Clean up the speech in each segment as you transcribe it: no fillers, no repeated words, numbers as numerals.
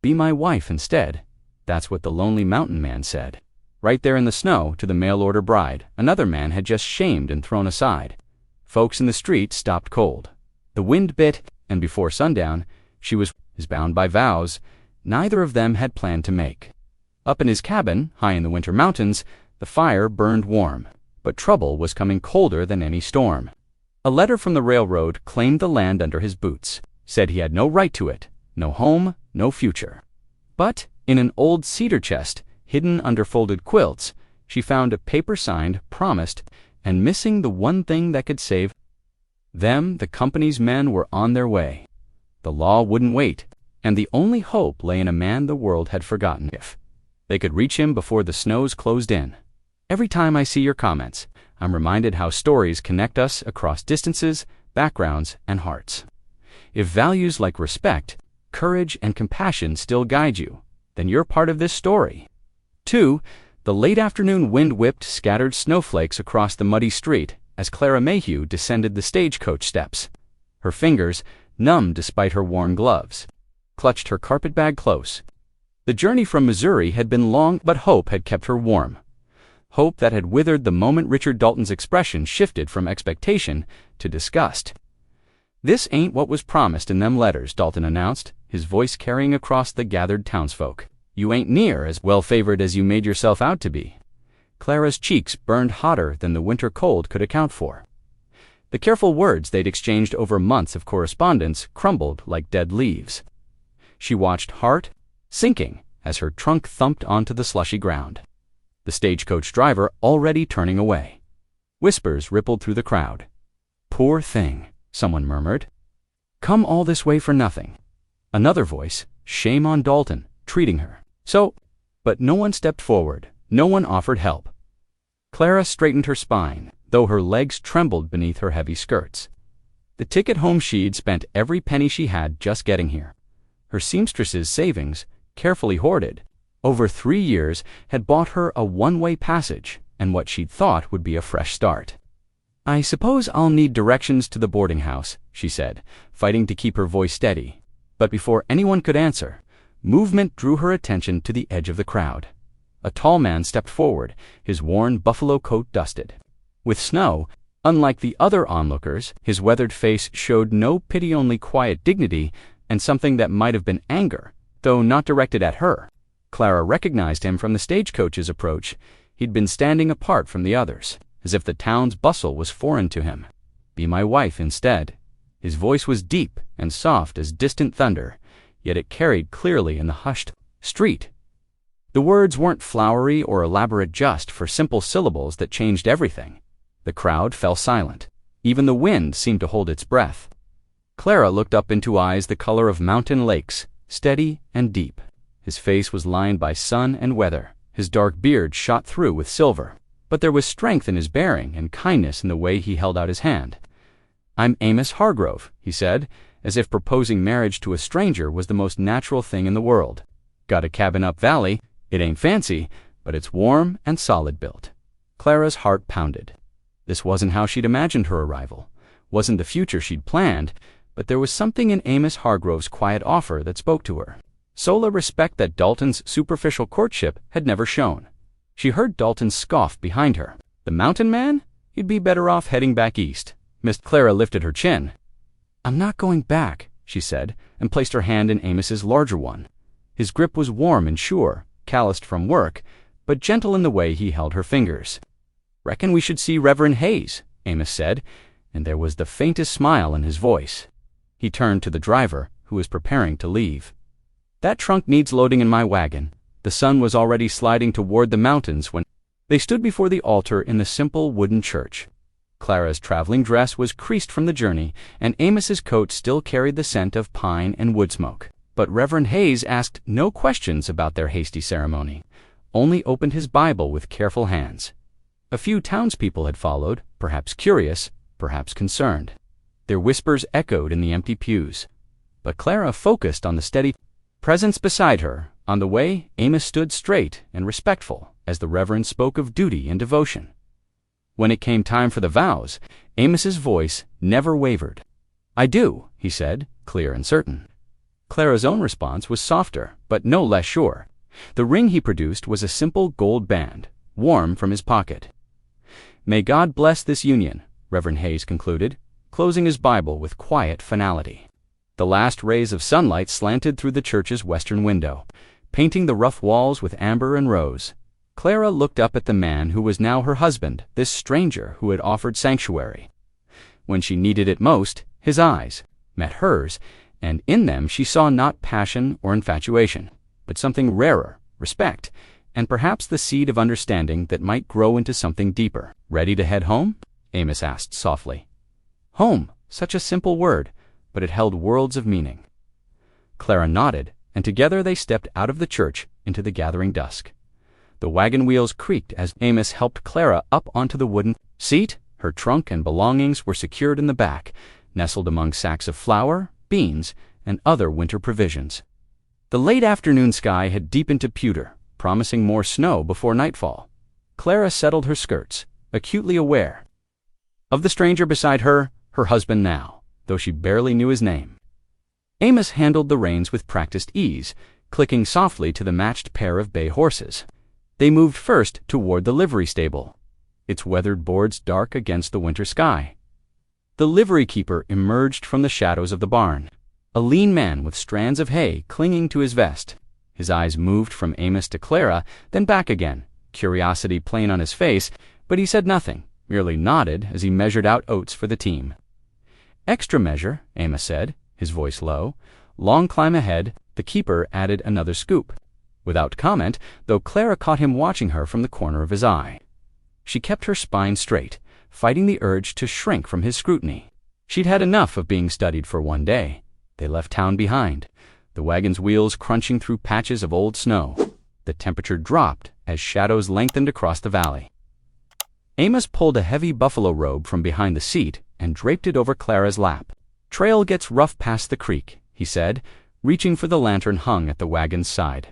Be my wife instead. That's what the lonely mountain man said. Right there in the snow, to the mail-order bride, another man had just shamed and thrown aside. Folks in the street stopped cold. The wind bit, and before sundown, she was bound by vows neither of them had planned to make. Up in his cabin, high in the winter mountains, the fire burned warm, but trouble was coming colder than any storm. A letter from the railroad claimed the land under his boots, said he had no right to it, no home, no future. But in an old cedar chest, hidden under folded quilts, she found a paper signed, promised, and missing the one thing that could save them. The company's men were on their way. The law wouldn't wait, and the only hope lay in a man the world had forgotten. If they could reach him before the snows closed in. Every time I see your comments, I'm reminded how stories connect us across distances, backgrounds, and hearts. If values like respect, courage, and compassion still guide you, then you're part of this story. 2. The late afternoon wind whipped scattered snowflakes across the muddy street as Clara Mayhew descended the stagecoach steps. Her fingers, numb despite her worn gloves, clutched her carpetbag close. The journey from Missouri had been long, but hope had kept her warm. Hope that had withered the moment Richard Dalton's expression shifted from expectation to disgust. "This ain't what was promised in them letters," Dalton announced, his voice carrying across the gathered townsfolk. "You ain't near as well-favored as you made yourself out to be." Clara's cheeks burned hotter than the winter cold could account for. The careful words they'd exchanged over months of correspondence crumbled like dead leaves. She watched, heart sinking, as her trunk thumped onto the slushy ground. The stagecoach driver already turning away. Whispers rippled through the crowd. "Poor thing," someone murmured. "Come all this way for nothing." Another voice, "Shame on Dalton, treating her so." But no one stepped forward, no one offered help. Clara straightened her spine, though her legs trembled beneath her heavy skirts. The ticket home she'd spent every penny she had just getting here. Her seamstress's savings, carefully hoarded, over 3 years, had bought her a one-way passage and what she'd thought would be a fresh start. "I suppose I'll need directions to the boarding house," she said, fighting to keep her voice steady. But before anyone could answer, movement drew her attention to the edge of the crowd. A tall man stepped forward, his worn buffalo coat dusted with snow. Unlike the other onlookers, his weathered face showed no pity, only quiet dignity and something that might have been anger, though not directed at her. Clara recognized him from the stagecoach's approach. He'd been standing apart from the others, as if the town's bustle was foreign to him. "Be my wife instead." His voice was deep and soft as distant thunder, yet it carried clearly in the hushed street. The words weren't flowery or elaborate, just for simple syllables that changed everything. The crowd fell silent. Even the wind seemed to hold its breath. Clara looked up into eyes the color of mountain lakes, steady and deep. His face was lined by sun and weather. His dark beard shot through with silver. But there was strength in his bearing and kindness in the way he held out his hand. "I'm Amos Hargrove," he said, as if proposing marriage to a stranger was the most natural thing in the world. "Got a cabin up valley. It ain't fancy, but it's warm and solid built." Clara's heart pounded. This wasn't how she'd imagined her arrival, wasn't the future she'd planned, but there was something in Amos Hargrove's quiet offer that spoke to her. Sola respect that Dalton's superficial courtship had never shown. She heard Dalton scoff behind her. "The mountain man? You'd be better off heading back east." Miss Clara lifted her chin. "I'm not going back," she said, and placed her hand in Amos's larger one. His grip was warm and sure, calloused from work, but gentle in the way he held her fingers. "Reckon we should see Reverend Hayes," Amos said, and there was the faintest smile in his voice. He turned to the driver, who was preparing to leave. "That trunk needs loading in my wagon." The sun was already sliding toward the mountains when they stood before the altar in the simple wooden church. Clara's traveling dress was creased from the journey, and Amos's coat still carried the scent of pine and wood smoke. But Reverend Hayes asked no questions about their hasty ceremony, only opened his Bible with careful hands. A few townspeople had followed, perhaps curious, perhaps concerned. Their whispers echoed in the empty pews. But Clara focused on the steady presence beside her. On the way, Amos stood straight and respectful as the Reverend spoke of duty and devotion. When it came time for the vows, Amos's voice never wavered. "I do," he said, clear and certain. Clara's own response was softer, but no less sure. The ring he produced was a simple gold band, warm from his pocket. "May God bless this union," Reverend Hayes concluded, closing his Bible with quiet finality. The last rays of sunlight slanted through the church's western window, painting the rough walls with amber and rose. Clara looked up at the man who was now her husband, this stranger who had offered sanctuary. When she needed it most, his eyes met hers, and in them she saw not passion or infatuation, but something rarer, respect, and perhaps the seed of understanding that might grow into something deeper. "Ready to head home?" Amos asked softly. Home, such a simple word, but it held worlds of meaning. Clara nodded, and together they stepped out of the church into the gathering dusk. The wagon wheels creaked as Amos helped Clara up onto the wooden seat. Her trunk and belongings were secured in the back, nestled among sacks of flour, beans, and other winter provisions. The late afternoon sky had deepened to pewter, promising more snow before nightfall. Clara settled her skirts, acutely aware of the stranger beside her husband now, though she barely knew his name. Amos handled the reins with practiced ease, clicking softly to the matched pair of bay horses. They moved first toward the livery stable, its weathered boards dark against the winter sky. The livery keeper emerged from the shadows of the barn, a lean man with strands of hay clinging to his vest. His eyes moved from Amos to Clara, then back again, curiosity plain on his face, but he said nothing, merely nodded as he measured out oats for the team. "Extra measure," Amos said, his voice low. "Long climb ahead." The keeper added another scoop, without comment, though Clara caught him watching her from the corner of his eye. She kept her spine straight, fighting the urge to shrink from his scrutiny. She'd had enough of being studied for one day. They left town behind, the wagon's wheels crunching through patches of old snow. The temperature dropped as shadows lengthened across the valley. Amos pulled a heavy buffalo robe from behind the seat and draped it over Clara's lap. "Trail gets rough past the creek," he said, reaching for the lantern hung at the wagon's side.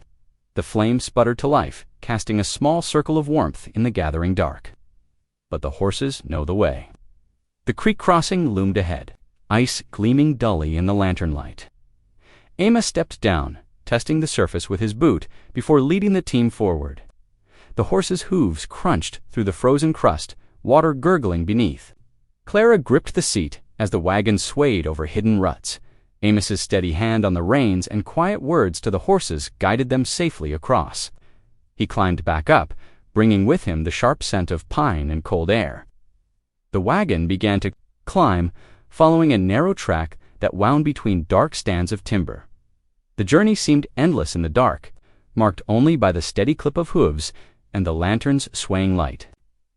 The flame sputtered to life, casting a small circle of warmth in the gathering dark. But the horses know the way. The creek crossing loomed ahead, ice gleaming dully in the lantern light. Amos stepped down, testing the surface with his boot before leading the team forward. The horses' hooves crunched through the frozen crust, water gurgling beneath. Clara gripped the seat as the wagon swayed over hidden ruts. Amos's steady hand on the reins and quiet words to the horses guided them safely across. He climbed back up, bringing with him the sharp scent of pine and cold air. The wagon began to climb, following a narrow track that wound between dark stands of timber. The journey seemed endless in the dark, marked only by the steady clip of hooves and the lantern's swaying light.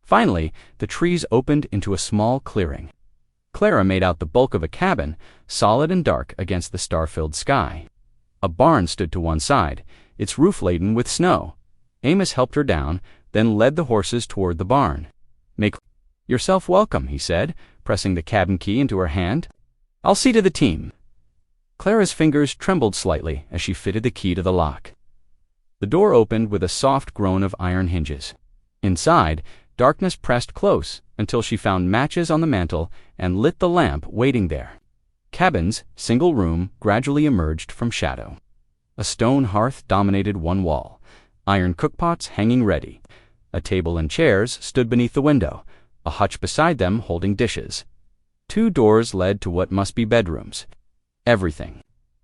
Finally, the trees opened into a small clearing. Clara made out the bulk of a cabin, solid and dark against the star-filled sky. A barn stood to one side, its roof laden with snow. Amos helped her down, then led the horses toward the barn. "Make yourself welcome," he said, pressing the cabin key into her hand. "I'll see to the team." Clara's fingers trembled slightly as she fitted the key to the lock. The door opened with a soft groan of iron hinges. Inside, darkness pressed close until she found matches on the mantel and lit the lamp waiting there. Cabin's single room gradually emerged from shadow. A stone hearth dominated one wall, iron cookpots hanging ready. A table and chairs stood beneath the window, a hutch beside them holding dishes. 2 doors led to what must be bedrooms. Everything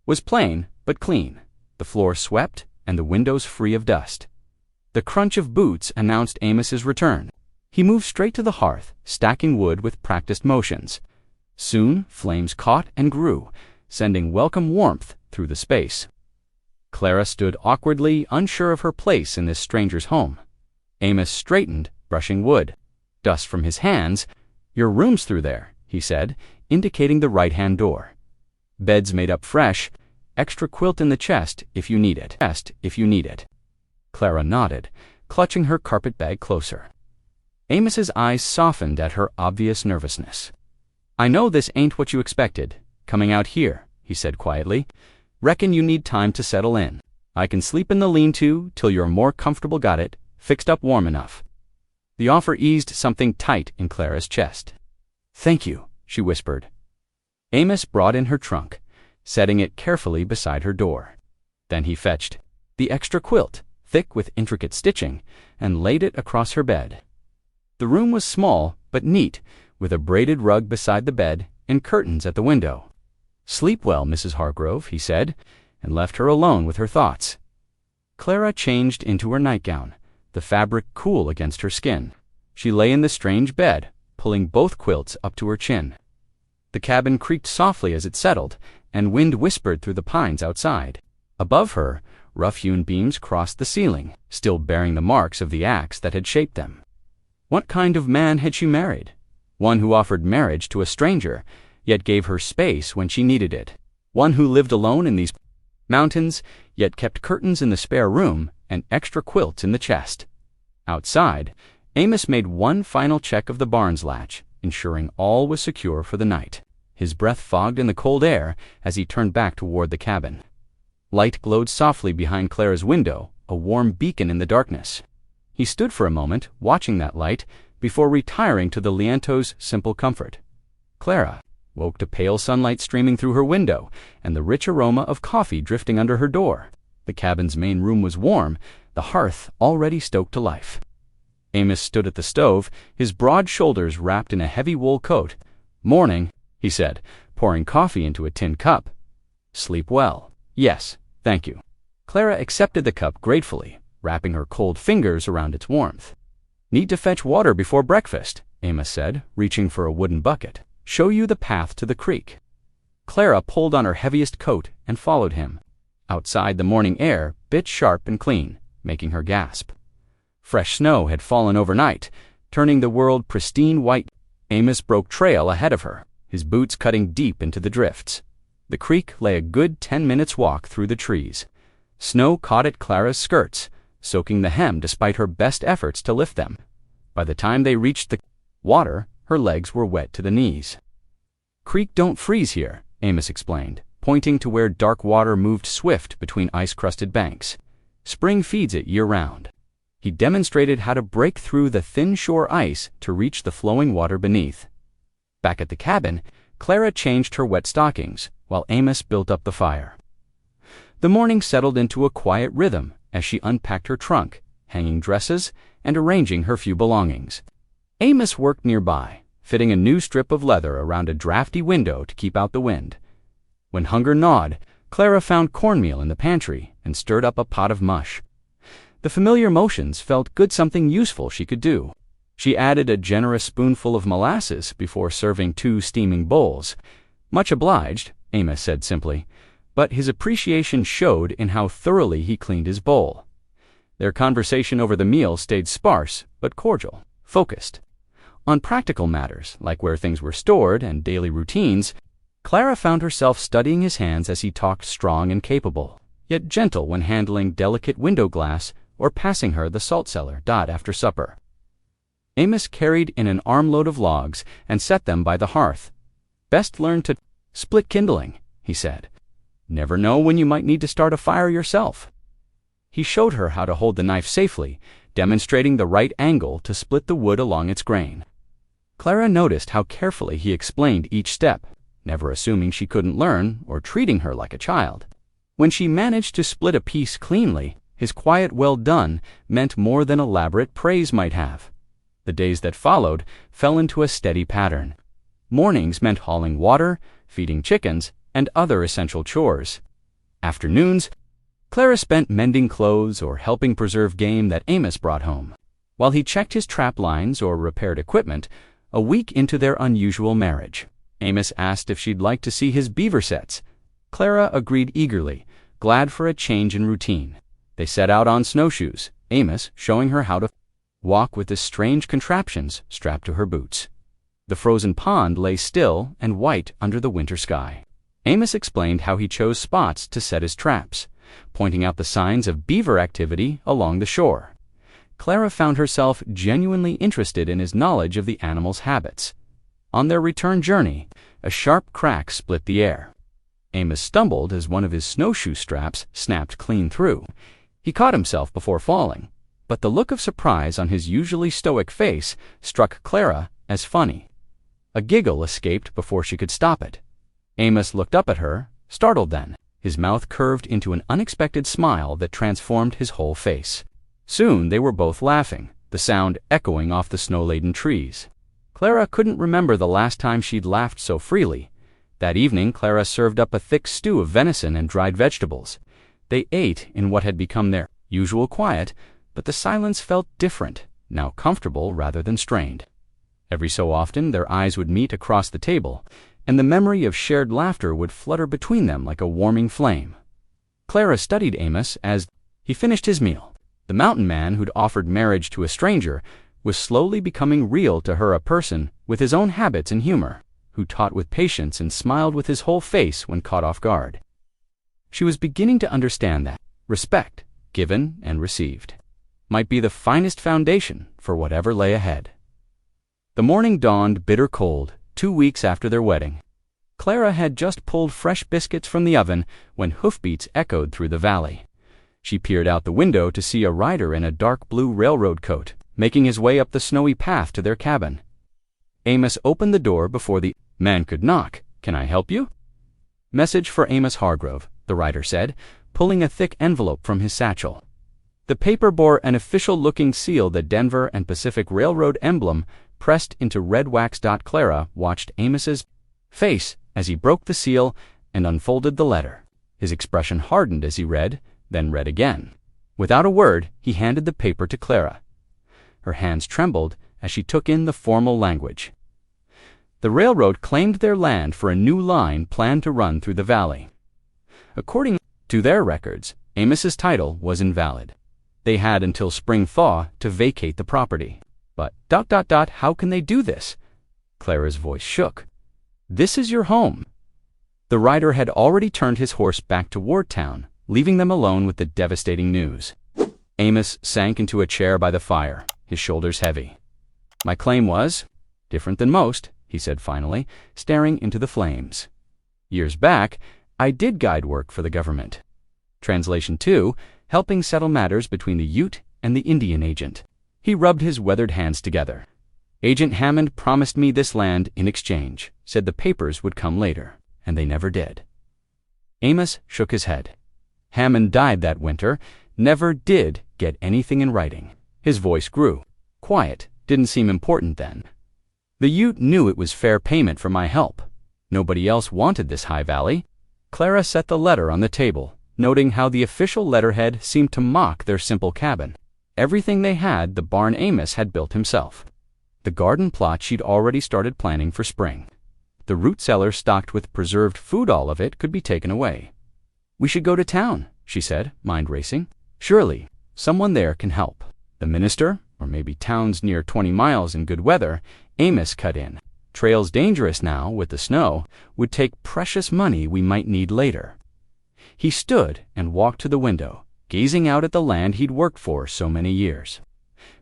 was plain but clean, the floor swept and the windows free of dust. The crunch of boots announced Amos's return. He moved straight to the hearth, stacking wood with practiced motions. Soon, flames caught and grew, sending welcome warmth through the space. Clara stood awkwardly, unsure of her place in this stranger's home. Amos straightened, brushing wood. Dust from his hands. "Your room's through there," he said, indicating the right-hand door. "Bed's made up fresh. Extra quilt in the chest if you need it." Clara nodded, clutching her carpet bag closer. Amos's eyes softened at her obvious nervousness. "I know this ain't what you expected, coming out here," he said quietly. "Reckon you need time to settle in. I can sleep in the lean-to till you're more comfortable, got it, fixed up warm enough." The offer eased something tight in Clara's chest. "Thank you," she whispered. Amos brought in her trunk, setting it carefully beside her door. Then he fetched the extra quilt, thick with intricate stitching, and laid it across her bed. The room was small but neat, with a braided rug beside the bed and curtains at the window. "Sleep well, Mrs. Hargrove," he said, and left her alone with her thoughts. Clara changed into her nightgown, the fabric cool against her skin. She lay in the strange bed, pulling both quilts up to her chin. The cabin creaked softly as it settled, and wind whispered through the pines outside. Above her, rough-hewn beams crossed the ceiling, still bearing the marks of the axe that had shaped them. What kind of man had she married? One who offered marriage to a stranger, yet gave her space when she needed it. One who lived alone in these mountains, yet kept curtains in the spare room and extra quilts in the chest. Outside, Amos made one final check of the barn's latch, ensuring all was secure for the night. His breath fogged in the cold air as he turned back toward the cabin. Light glowed softly behind Clara's window, a warm beacon in the darkness. He stood for a moment, watching that light, before retiring to the Liento's simple comfort. Clara woke to pale sunlight streaming through her window and the rich aroma of coffee drifting under her door. The cabin's main room was warm, the hearth already stoked to life. Amos stood at the stove, his broad shoulders wrapped in a heavy wool coat. "Morning," he said, pouring coffee into a tin cup. "Sleep well." "Yes, thank you." Clara accepted the cup gratefully, wrapping her cold fingers around its warmth. "Need to fetch water before breakfast," Amos said, reaching for a wooden bucket. "Show you the path to the creek." Clara pulled on her heaviest coat and followed him. Outside, the morning air bit sharp and clean, making her gasp. Fresh snow had fallen overnight, turning the world pristine white. Amos broke trail ahead of her, his boots cutting deep into the drifts. The creek lay a good 10 minutes' walk through the trees. Snow caught at Clara's skirts, soaking the hem despite her best efforts to lift them. By the time they reached the water, her legs were wet to the knees. "Creek don't freeze here," Amos explained, pointing to where dark water moved swift between ice-crusted banks. "Spring feeds it year-round." He demonstrated how to break through the thin shore ice to reach the flowing water beneath. Back at the cabin, Clara changed her wet stockings, while Amos built up the fire. The morning settled into a quiet rhythm as she unpacked her trunk, hanging dresses, and arranging her few belongings. Amos worked nearby, fitting a new strip of leather around a drafty window to keep out the wind. When hunger gnawed, Clara found cornmeal in the pantry and stirred up a pot of mush. The familiar motions felt good, something useful she could do. She added a generous spoonful of molasses before serving 2 steaming bowls. "Much obliged," Amos said simply, but his appreciation showed in how thoroughly he cleaned his bowl. Their conversation over the meal stayed sparse but cordial, focused. On practical matters, like where things were stored and daily routines, Clara found herself studying his hands as he talked strong and capable, yet gentle when handling delicate window glass or passing her the salt cellar after supper. Amos carried in an armload of logs and set them by the hearth. "Best learn to split kindling," he said. "Never know when you might need to start a fire yourself." He showed her how to hold the knife safely, demonstrating the right angle to split the wood along its grain. Clara noticed how carefully he explained each step, never assuming she couldn't learn or treating her like a child. When she managed to split a piece cleanly, his quiet "well done" meant more than elaborate praise might have. The days that followed fell into a steady pattern. Mornings meant hauling water, feeding chickens, and other essential chores. Afternoons, Clara spent mending clothes or helping preserve game that Amos brought home, while he checked his trap lines or repaired equipment. A week into their unusual marriage, Amos asked if she'd like to see his beaver sets. Clara agreed eagerly, glad for a change in routine. They set out on snowshoes, Amos showing her how to walk with the strange contraptions strapped to her boots. The frozen pond lay still and white under the winter sky. Amos explained how he chose spots to set his traps, pointing out the signs of beaver activity along the shore. Clara found herself genuinely interested in his knowledge of the animal's habits. On their return journey, a sharp crack split the air. Amos stumbled as one of his snowshoe straps snapped clean through. He caught himself before falling, but the look of surprise on his usually stoic face struck Clara as funny. A giggle escaped before she could stop it. Amos looked up at her, Startled then, his mouth curved into an unexpected smile that transformed his whole face. Soon they were both laughing, the sound echoing off the snow-laden trees. Clara couldn't remember the last time she'd laughed so freely. That evening, Clara served up a thick stew of venison and dried vegetables. They ate in what had become their usual quiet, but the silence felt different, now comfortable rather than strained. Every so often, their eyes would meet across the table, and the memory of shared laughter would flutter between them like a warming flame. Clara studied Amos as he finished his meal. The mountain man who'd offered marriage to a stranger was slowly becoming real to her, a person with his own habits and humor, who taught with patience and smiled with his whole face when caught off guard. She was beginning to understand that respect, given and received, might be the finest foundation for whatever lay ahead. The morning dawned bitter cold, 2 weeks after their wedding. Clara had just pulled fresh biscuits from the oven when hoofbeats echoed through the valley. She peered out the window to see a rider in a dark blue railroad coat, making his way up the snowy path to their cabin. Amos opened the door before the man could knock. "Can I help you?" "Message for Amos Hargrove," the rider said, pulling a thick envelope from his satchel. The paper bore an official-looking seal, the Denver and Pacific Railroad emblem pressed into red wax. Clara watched Amos's face as he broke the seal and unfolded the letter. His expression hardened as he read, then read again. Without a word, he handed the paper to Clara. Her hands trembled as she took in the formal language. The railroad claimed their land for a new line planned to run through the valley. According to their records, Amos's title was invalid. They had until spring thaw to vacate the property. But, how can they do this? Clara's voice shook. "This is your home." The rider had already turned his horse back toward town, leaving them alone with the devastating news. Amos sank into a chair by the fire, his shoulders heavy. "My claim was different than most," he said finally, staring into the flames. "Years back, I did guide work for the government. Translation 2, helping settle matters between the Ute and the Indian agent." He rubbed his weathered hands together. "Agent Hammond promised me this land in exchange, said the papers would come later, and they never did." Amos shook his head. "Hammond died that winter, never did get anything in writing." His voice grew. "Quiet didn't seem important then. The Ute knew it was fair payment for my help. Nobody else wanted this high valley." Clara set the letter on the table, noting how the official letterhead seemed to mock their simple cabin. Everything they had, the barn Amos had built himself. The garden plot she'd already started planning for spring. The root cellar stocked with preserved food, all of it could be taken away. "We should go to town," she said, mind racing. "Surely, someone there can help." "The minister, or maybe towns near 20 miles in good weather," Amos cut in. "Trail's dangerous now with the snow, would take precious money we might need later." He stood and walked to the window, gazing out at the land he'd worked for so many years.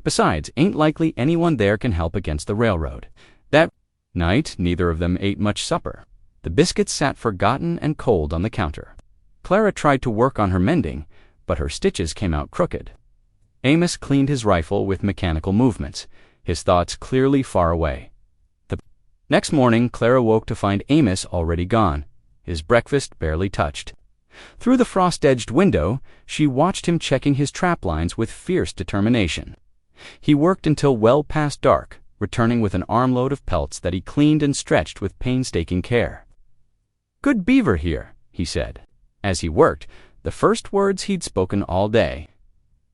"Besides, ain't likely anyone there can help against the railroad." That night, neither of them ate much supper. The biscuits sat forgotten and cold on the counter. Clara tried to work on her mending, but her stitches came out crooked. Amos cleaned his rifle with mechanical movements, his thoughts clearly far away. The next morning, Clara woke to find Amos already gone, his breakfast barely touched. Through the frost-edged window, she watched him checking his trap lines with fierce determination. He worked until well past dark, returning with an armload of pelts that he cleaned and stretched with painstaking care. "Good beaver here," he said. As he worked, the first words he'd spoken all day.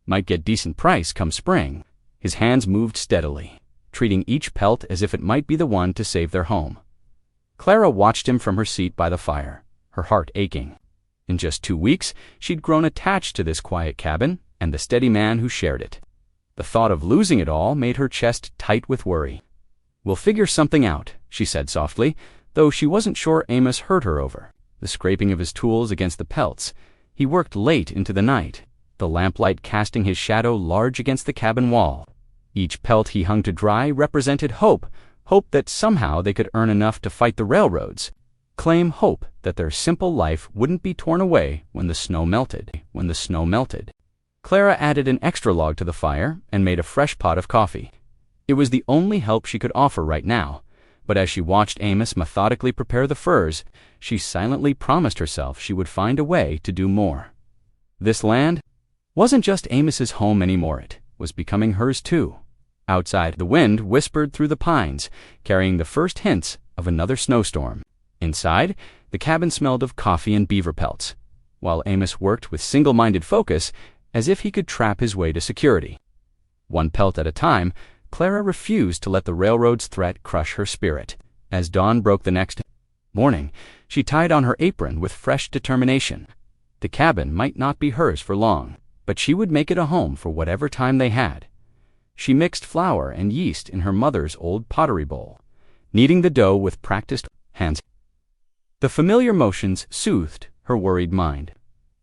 "Might get decent price come spring." His hands moved steadily, treating each pelt as if it might be the one to save their home. Clara watched him from her seat by the fire, her heart aching. In just 2 weeks, she'd grown attached to this quiet cabin and the steady man who shared it. The thought of losing it all made her chest tight with worry. "We'll figure something out," she said softly, though she wasn't sure Amos heard her over. The scraping of his tools against the pelts. He worked late into the night, the lamplight casting his shadow large against the cabin wall. Each pelt he hung to dry represented hope that somehow they could earn enough to fight the railroads. Claim hope that their simple life wouldn't be torn away when the snow melted. Clara added an extra log to the fire and made a fresh pot of coffee. It was the only help she could offer right now, But as she watched Amos methodically prepare the furs, she silently promised herself she would find a way to do more. This land wasn't just Amos's home anymore, it was becoming hers too. Outside, the wind whispered through the pines, carrying the first hints of another snowstorm. Inside, the cabin smelled of coffee and beaver pelts, while Amos worked with single-minded focus as if he could trap his way to security. One pelt at a time, Clara refused to let the railroad's threat crush her spirit. As dawn broke the next morning, she tied on her apron with fresh determination. The cabin might not be hers for long, but she would make it a home for whatever time they had. She mixed flour and yeast in her mother's old pottery bowl, kneading the dough with practiced hands. The familiar motions soothed her worried mind.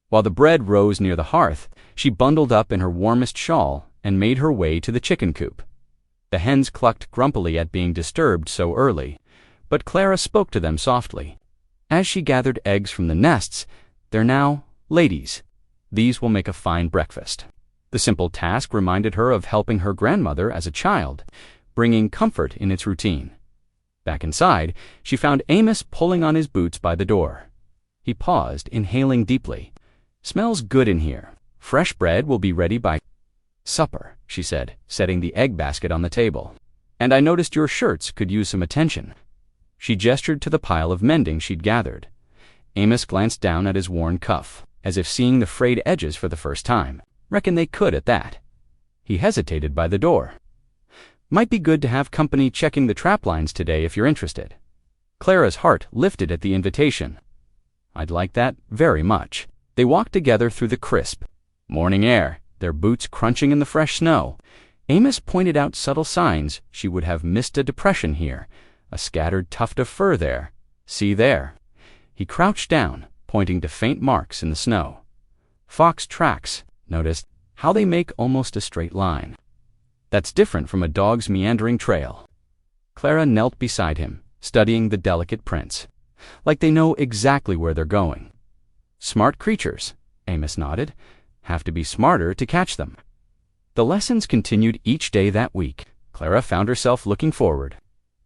While the bread rose near the hearth, she bundled up in her warmest shawl and made her way to the chicken coop. The hens clucked grumpily at being disturbed so early, but Clara spoke to them softly. As she gathered eggs from the nests, "They're now ladies. These will make a fine breakfast." The simple task reminded her of helping her grandmother as a child, bringing comfort in its routine. Back inside, she found Amos pulling on his boots by the door. He paused, inhaling deeply. "Smells good in here. Fresh bread will be ready by supper," she said, setting the egg basket on the table. "And I noticed your shirts could use some attention." She gestured to the pile of mending she'd gathered. Amos glanced down at his worn cuff, as if seeing the frayed edges for the first time. "Reckon they could at that." He hesitated by the door. "Might be good to have company checking the trap lines today if you're interested." Clara's heart lifted at the invitation. "I'd like that very much." They walked together through the crisp morning air, their boots crunching in the fresh snow. Amos pointed out subtle signs she would have missed a depression here, a scattered tuft of fur there. "See there." He crouched down, pointing to faint marks in the snow. "Fox tracks. Noticed how they make almost a straight line. That's different from a dog's meandering trail." Clara knelt beside him, studying the delicate prints, like they know exactly where they're going. "Smart creatures," Amos nodded. "Have to be smarter to catch them." The lessons continued each day that week. Clara found herself looking forward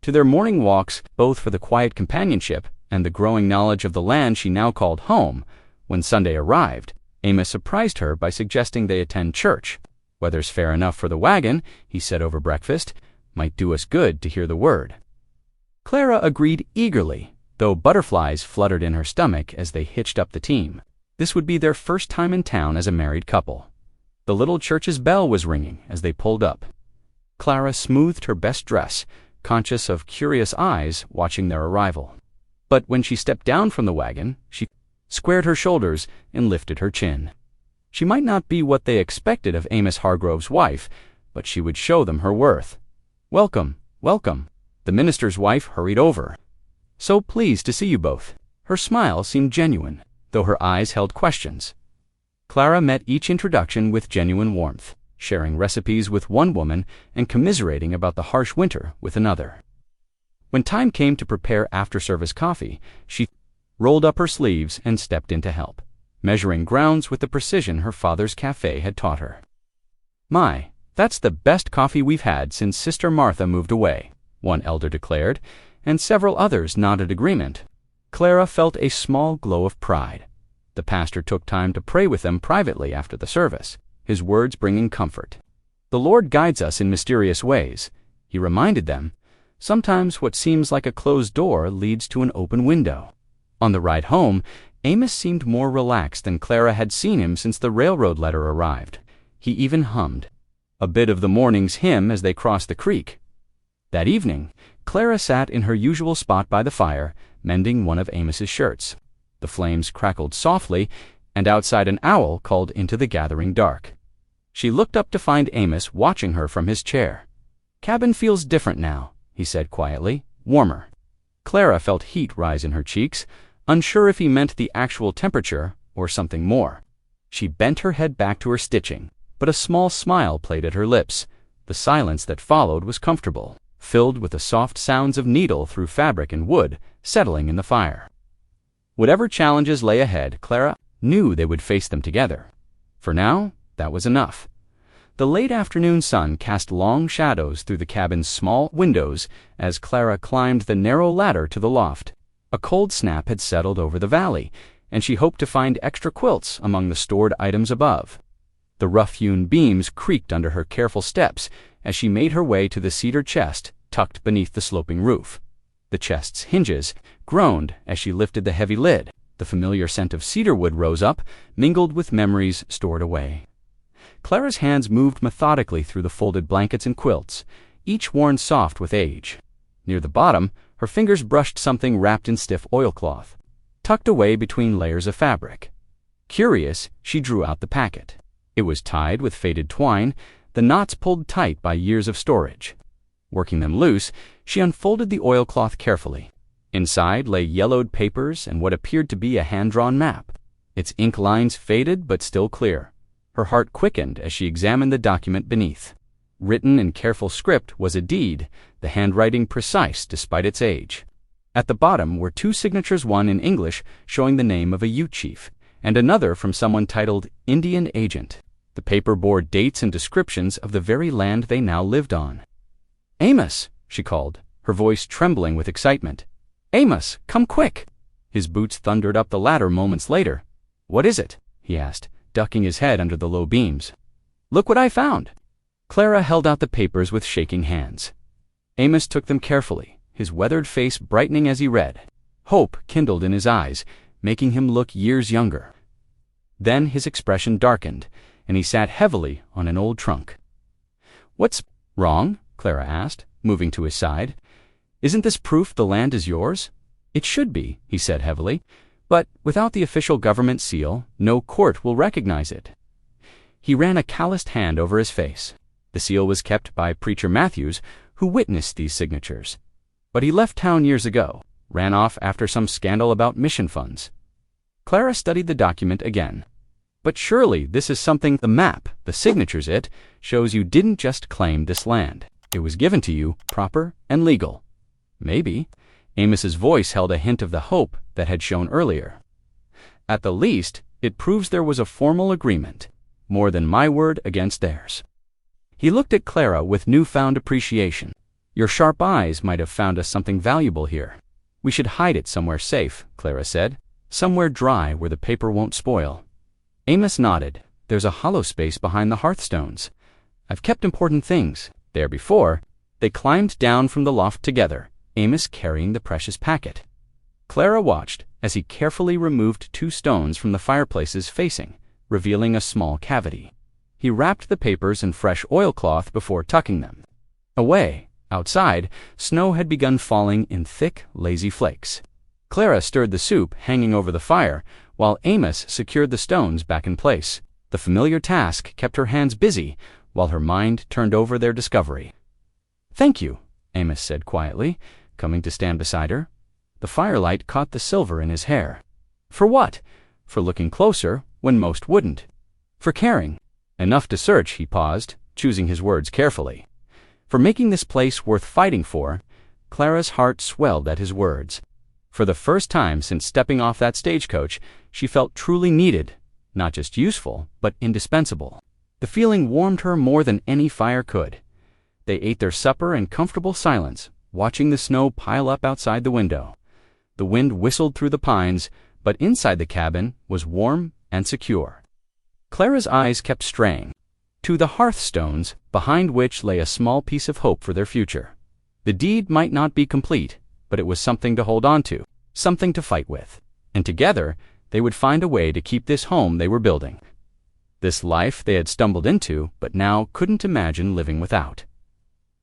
to their morning walks, both for the quiet companionship and the growing knowledge of the land she now called home. When Sunday arrived, Amos surprised her by suggesting they attend church. "Weather's fair enough for the wagon," he said over breakfast. "Might do us good to hear the word." Clara agreed eagerly, though butterflies fluttered in her stomach as they hitched up the team. This would be their first time in town as a married couple. The little church's bell was ringing as they pulled up. Clara smoothed her best dress, conscious of curious eyes watching their arrival. But when she stepped down from the wagon, she squared her shoulders and lifted her chin. She might not be what they expected of Amos Hargrove's wife, but she would show them her worth. "Welcome, welcome." The minister's wife hurried over. "So pleased to see you both." Her smile seemed genuine, though her eyes held questions. Clara met each introduction with genuine warmth, sharing recipes with one woman and commiserating about the harsh winter with another. When time came to prepare after-service coffee, she rolled up her sleeves and stepped in to help, measuring grounds with the precision her father's cafe had taught her. "My, that's the best coffee we've had since Sister Martha moved away," one elder declared, and several others nodded agreement. Clara felt a small glow of pride. The pastor took time to pray with them privately after the service, his words bringing comfort. "The Lord guides us in mysterious ways," he reminded them. "Sometimes what seems like a closed door leads to an open window." On the ride home, Amos seemed more relaxed than Clara had seen him since the railroad letter arrived. He even hummed a bit of the morning's hymn as they crossed the creek. That evening, Clara sat in her usual spot by the fire, mending one of Amos's shirts. The flames crackled softly, and outside an owl called into the gathering dark. She looked up to find Amos watching her from his chair. "Cabin feels different now," he said quietly, "warmer." Clara felt heat rise in her cheeks, unsure if he meant the actual temperature or something more. She bent her head back to her stitching, but a small smile played at her lips. The silence that followed was comfortable, filled with the soft sounds of needle through fabric and wood settling in the fire. Whatever challenges lay ahead, Clara knew they would face them together. For now, that was enough. The late afternoon sun cast long shadows through the cabin's small windows as Clara climbed the narrow ladder to the loft. A cold snap had settled over the valley, and she hoped to find extra quilts among the stored items above. The rough-hewn beams creaked under her careful steps as she made her way to the cedar chest tucked beneath the sloping roof. The chest's hinges groaned as she lifted the heavy lid. The familiar scent of cedarwood rose up, mingled with memories stored away. Clara's hands moved methodically through the folded blankets and quilts, each worn soft with age. Near the bottom, her fingers brushed something wrapped in stiff oilcloth, tucked away between layers of fabric. Curious, she drew out the packet. It was tied with faded twine, the knots pulled tight by years of storage. Working them loose, she unfolded the oilcloth carefully. Inside lay yellowed papers and what appeared to be a hand-drawn map. Its ink lines faded but still clear. Her heart quickened as she examined the document beneath. Written in careful script was a deed, the handwriting precise despite its age. At the bottom were two signatures, one in English showing the name of a Ute chief, and another from someone titled Indian Agent. The paper bore dates and descriptions of the very land they now lived on. "Amos!" she called, her voice trembling with excitement. "Amos, come quick!" His boots thundered up the ladder moments later. "What is it?" he asked, ducking his head under the low beams. "Look what I found!" Clara held out the papers with shaking hands. Amos took them carefully, his weathered face brightening as he read. Hope kindled in his eyes, making him look years younger. Then his expression darkened, and he sat heavily on an old trunk. "What's wrong?" Clara asked, moving to his side. "Isn't this proof the land is yours?" "It should be," he said heavily, "but without the official government seal, no court will recognize it." He ran a calloused hand over his face. The seal was kept by Preacher Matthews, who witnessed these signatures. But he left town years ago, ran off after some scandal about mission funds. Clara studied the document again. "But surely this is something the map, the signatures it, shows you didn't just claim this land. It was given to you, proper and legal." "Maybe." Amos's voice held a hint of the hope that had shown earlier. "At the least, it proves there was a formal agreement, more than my word against theirs." He looked at Clara with newfound appreciation. "Your sharp eyes might have found us something valuable here." "We should hide it somewhere safe," Clara said. "Somewhere dry where the paper won't spoil." Amos nodded. "There's a hollow space behind the hearthstones. I've kept important things there before." They climbed down from the loft together, Amos carrying the precious packet. Clara watched as he carefully removed two stones from the fireplace's facing, revealing a small cavity. He wrapped the papers in fresh oilcloth before tucking them. Away, outside, snow had begun falling in thick, lazy flakes. Clara stirred the soup hanging over the fire, while Amos secured the stones back in place. The familiar task kept her hands busy, while her mind turned over their discovery. "Thank you," Amos said quietly, coming to stand beside her. The firelight caught the silver in his hair. "For what?" "For looking closer when most wouldn't." "For caring." "Enough to search," he paused, choosing his words carefully. "For making this place worth fighting for." Clara's heart swelled at his words. For the first time since stepping off that stagecoach, she felt truly needed, not just useful, but indispensable. The feeling warmed her more than any fire could. They ate their supper in comfortable silence, watching the snow pile up outside the window. The wind whistled through the pines, but inside the cabin was warm and secure. Clara's eyes kept straying to the hearthstones, behind which lay a small piece of hope for their future. The deed might not be complete, but it was something to hold on to, something to fight with. And together, they would find a way to keep this home they were building. This life they had stumbled into, but now couldn't imagine living without.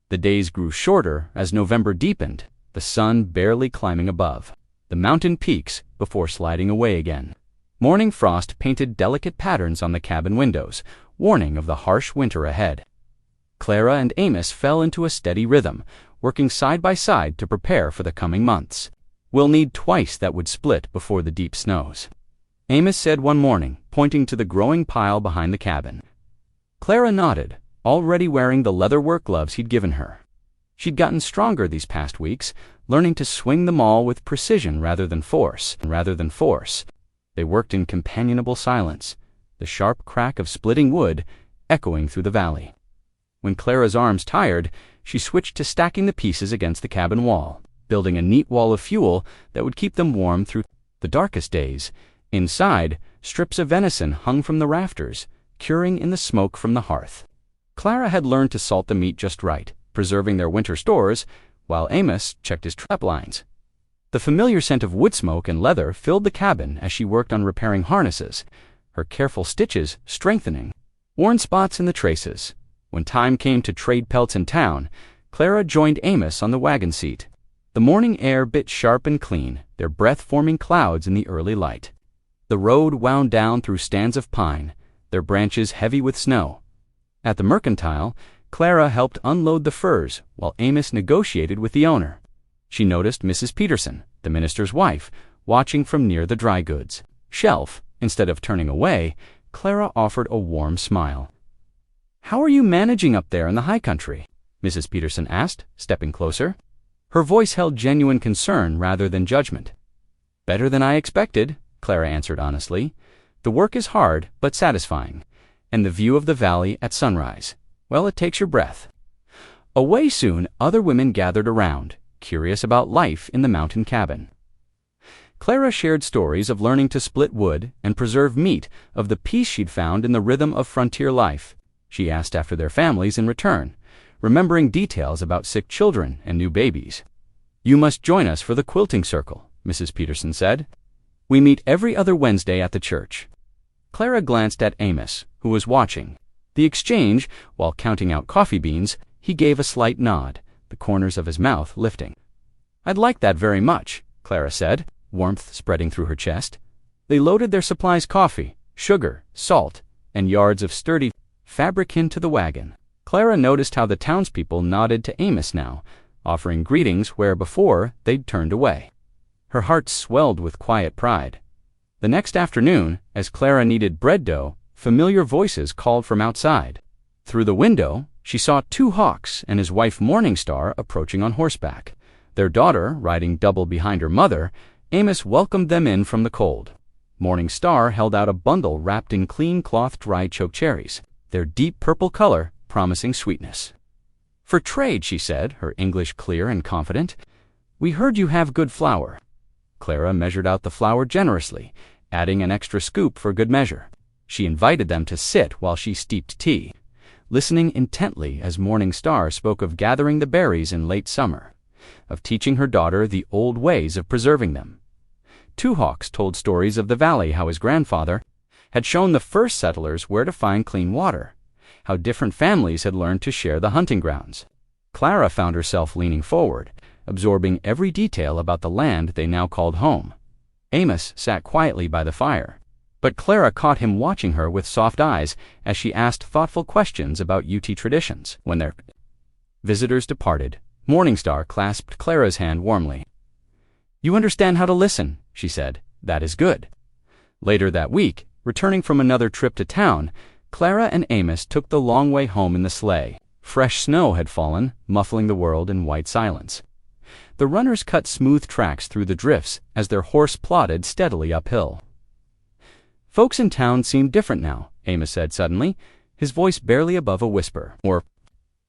The days grew shorter as November deepened, the sun barely climbing above the mountain peaks before sliding away again. Morning frost painted delicate patterns on the cabin windows, warning of the harsh winter ahead. Clara and Amos fell into a steady rhythm, working side by side to prepare for the coming months. "We'll need twice that would split before the deep snows," Amos said one morning, pointing to the growing pile behind the cabin. Clara nodded, already wearing the leather work gloves he'd given her. She'd gotten stronger these past weeks, learning to swing them all with precision rather than force. They worked in companionable silence, the sharp crack of splitting wood echoing through the valley. When Clara's arms tired, she switched to stacking the pieces against the cabin wall, building a neat wall of fuel that would keep them warm through the darkest days. Inside, strips of venison hung from the rafters, curing in the smoke from the hearth. Clara had learned to salt the meat just right, preserving their winter stores, while Amos checked his trap lines. The familiar scent of wood smoke and leather filled the cabin as she worked on repairing harnesses, her careful stitches strengthening worn spots in the traces. When time came to trade pelts in town, Clara joined Amos on the wagon seat. The morning air bit sharp and clean, their breath forming clouds in the early light. The road wound down through stands of pine, their branches heavy with snow. At the mercantile, Clara helped unload the furs while Amos negotiated with the owner. She noticed Mrs. Peterson, the minister's wife, watching from near the dry goods shelf. Instead of turning away, Clara offered a warm smile. "How are you managing up there in the high country?" Mrs. Peterson asked, stepping closer. Her voice held genuine concern rather than judgment. "Better than I expected," Clara answered honestly. "The work is hard but satisfying, and the view of the valley at sunrise, well, it takes your breath." Away soon, other women gathered around, curious about life in the mountain cabin. Clara shared stories of learning to split wood and preserve meat, of the peace she'd found in the rhythm of frontier life. She asked after their families in return, remembering details about sick children and new babies. "You must join us for the quilting circle," Mrs. Peterson said. "We meet every other Wednesday at the church." Clara glanced at Amos, who was watching. The exchange, while counting out coffee beans, he gave a slight nod, the corners of his mouth lifting. "I'd like that very much," Clara said, warmth spreading through her chest. They loaded their supplies: coffee, sugar, salt, and yards of sturdy fabric into the wagon. Clara noticed how the townspeople nodded to Amos now, offering greetings where before they'd turned away. Her heart swelled with quiet pride. The next afternoon, as Clara kneaded bread dough, familiar voices called from outside. Through the window, she saw 2 hawks and his wife Morningstar approaching on horseback. Their daughter, riding double behind her mother, Amos welcomed them in from the cold. Morningstar held out a bundle wrapped in clean cloth dried chokecherries, their deep purple color promising sweetness. "For trade," she said, her English clear and confident. "We heard you have good flour." Clara measured out the flour generously, adding an extra scoop for good measure. She invited them to sit while she steeped tea, listening intently as Morningstar spoke of gathering the berries in late summer, of teaching her daughter the old ways of preserving them. Two Hawks told stories of the valley, how his grandfather had shown the first settlers where to find clean water, how different families had learned to share the hunting grounds. Clara found herself leaning forward, absorbing every detail about the land they now called home. Amos sat quietly by the fire, but Clara caught him watching her with soft eyes as she asked thoughtful questions about UT traditions. When their visitors departed, Morningstar clasped Clara's hand warmly. "You understand how to listen," she said. "That is good." Later that week, returning from another trip to town, Clara and Amos took the long way home in the sleigh. Fresh snow had fallen, muffling the world in white silence. The runners cut smooth tracks through the drifts as their horse plodded steadily uphill. "Folks in town seem different now," Amos said suddenly, his voice barely above a whisper. More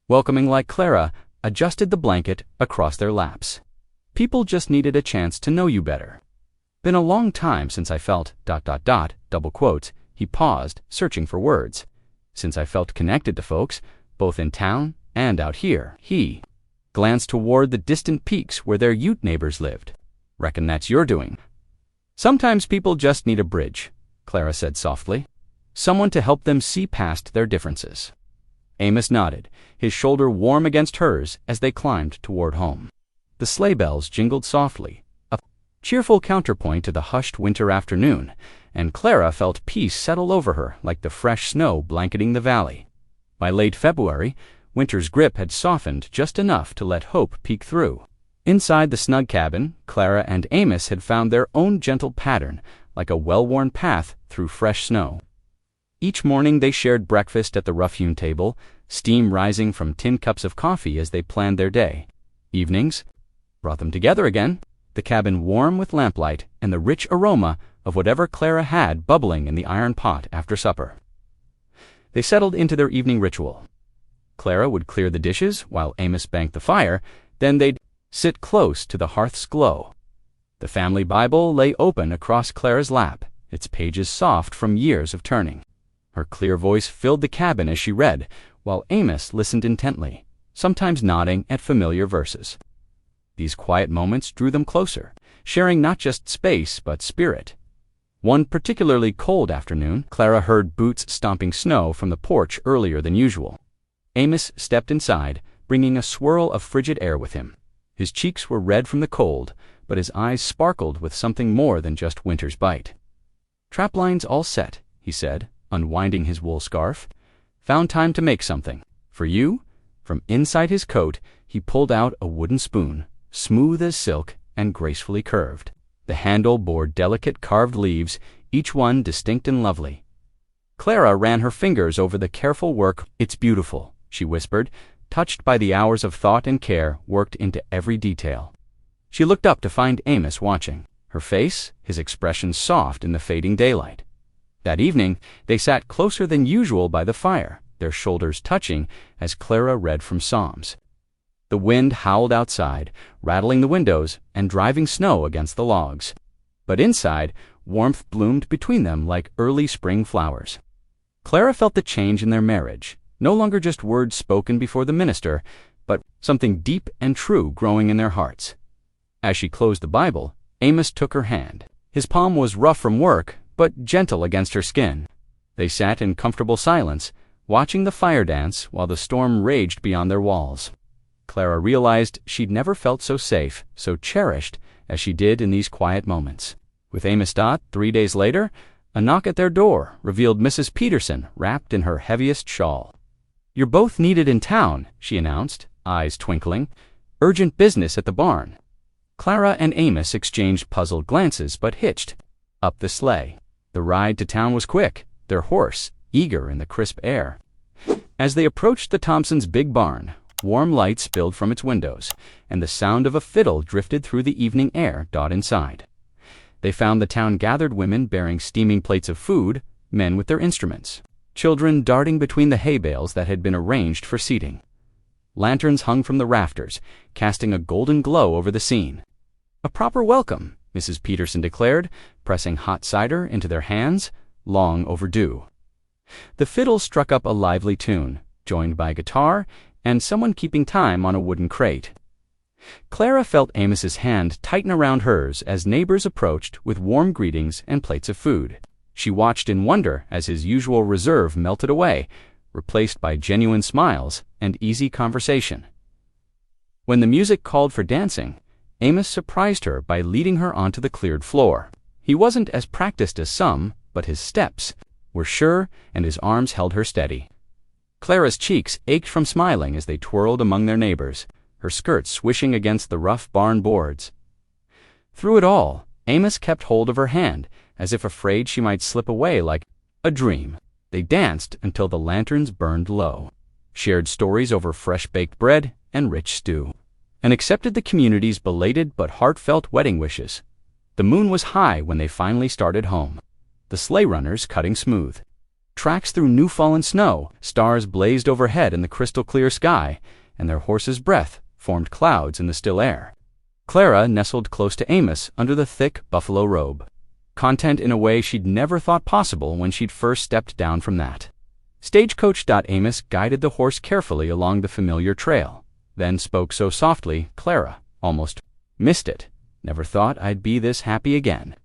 welcoming, like Clara adjusted the blanket across their laps. "People just needed a chance to know you better. Been a long time since I felt ... double quotes." He paused, searching for words. "Since I felt connected to folks, both in town and out here." He glanced toward the distant peaks where their Ute neighbors lived. "Reckon that's your doing." "Sometimes people just need a bridge," Clara said softly. "Someone to help them see past their differences." Amos nodded, his shoulder warm against hers as they climbed toward home. The sleigh bells jingled softly, a cheerful counterpoint to the hushed winter afternoon, and Clara felt peace settle over her like the fresh snow blanketing the valley. By late February, winter's grip had softened just enough to let hope peek through. Inside the snug cabin, Clara and Amos had found their own gentle pattern, like a well-worn path through fresh snow. Each morning they shared breakfast at the rough-hewn table, steam rising from tin cups of coffee as they planned their day. Evenings brought them together again, the cabin warm with lamplight and the rich aroma of whatever Clara had bubbling in the iron pot after supper. They settled into their evening ritual. Clara would clear the dishes while Amos banked the fire, then they'd sit close to the hearth's glow. The family Bible lay open across Clara's lap, its pages soft from years of turning. Her clear voice filled the cabin as she read, while Amos listened intently, sometimes nodding at familiar verses. These quiet moments drew them closer, sharing not just space but spirit. One particularly cold afternoon, Clara heard boots stomping snow from the porch earlier than usual. Amos stepped inside, bringing a swirl of frigid air with him. His cheeks were red from the cold, but his eyes sparkled with something more than just winter's bite. "Traplines all set," he said, unwinding his wool scarf. "Found time to make something. For you?" From inside his coat, he pulled out a wooden spoon, smooth as silk and gracefully curved. The handle bore delicate carved leaves, each one distinct and lovely. Clara ran her fingers over the careful work. "It's beautiful," she whispered, touched by the hours of thought and care worked into every detail. She looked up to find Amos watching, her face, his expression soft in the fading daylight. That evening, they sat closer than usual by the fire, their shoulders touching as Clara read from Psalms. The wind howled outside, rattling the windows and driving snow against the logs. But inside, warmth bloomed between them like early spring flowers. Clara felt the change in their marriage, no longer just words spoken before the minister, but something deep and true growing in their hearts. As she closed the Bible, Amos took her hand. His palm was rough from work, but gentle against her skin. They sat in comfortable silence, watching the fire dance while the storm raged beyond their walls. Clara realized she'd never felt so safe, so cherished, as she did in these quiet moments. With Amos Dot, 3 days later, a knock at their door revealed Mrs. Peterson wrapped in her heaviest shawl. "You're both needed in town," she announced, eyes twinkling. "Urgent business at the barn." Clara and Amos exchanged puzzled glances but hitched up the sleigh. The ride to town was quick, their horse eager in the crisp air. As they approached the Thompsons' big barn, warm light spilled from its windows, and the sound of a fiddle drifted through the evening air. Inside. They found the town-gathered women bearing steaming plates of food, men with their instruments, children darting between the hay bales that had been arranged for seating. Lanterns hung from the rafters, casting a golden glow over the scene. "A proper welcome," Mrs. Peterson declared, pressing hot cider into their hands, long overdue. The fiddle struck up a lively tune, joined by guitar and someone keeping time on a wooden crate. Clara felt Amos's hand tighten around hers as neighbors approached with warm greetings and plates of food. She watched in wonder as his usual reserve melted away, replaced by genuine smiles and easy conversation. When the music called for dancing, Amos surprised her by leading her onto the cleared floor. He wasn't as practiced as some, but his steps were sure and his arms held her steady. Clara's cheeks ached from smiling as they twirled among their neighbors, her skirt swishing against the rough barn boards. Through it all, Amos kept hold of her hand, as if afraid she might slip away like a dream. They danced until the lanterns burned low, shared stories over fresh-baked bread and rich stew, and accepted the community's belated but heartfelt wedding wishes. The moon was high when they finally started home, the sleigh runners cutting smooth. Tracks through new-fallen snow, stars blazed overhead in the crystal-clear sky, and their horses' breath formed clouds in the still air. Clara nestled close to Amos under the thick buffalo robe, content in a way she'd never thought possible when she'd first stepped down from that. Stagecoach. Amos guided the horse carefully along the familiar trail, then spoke so softly Clara almost missed it. "Never thought I'd be this happy again."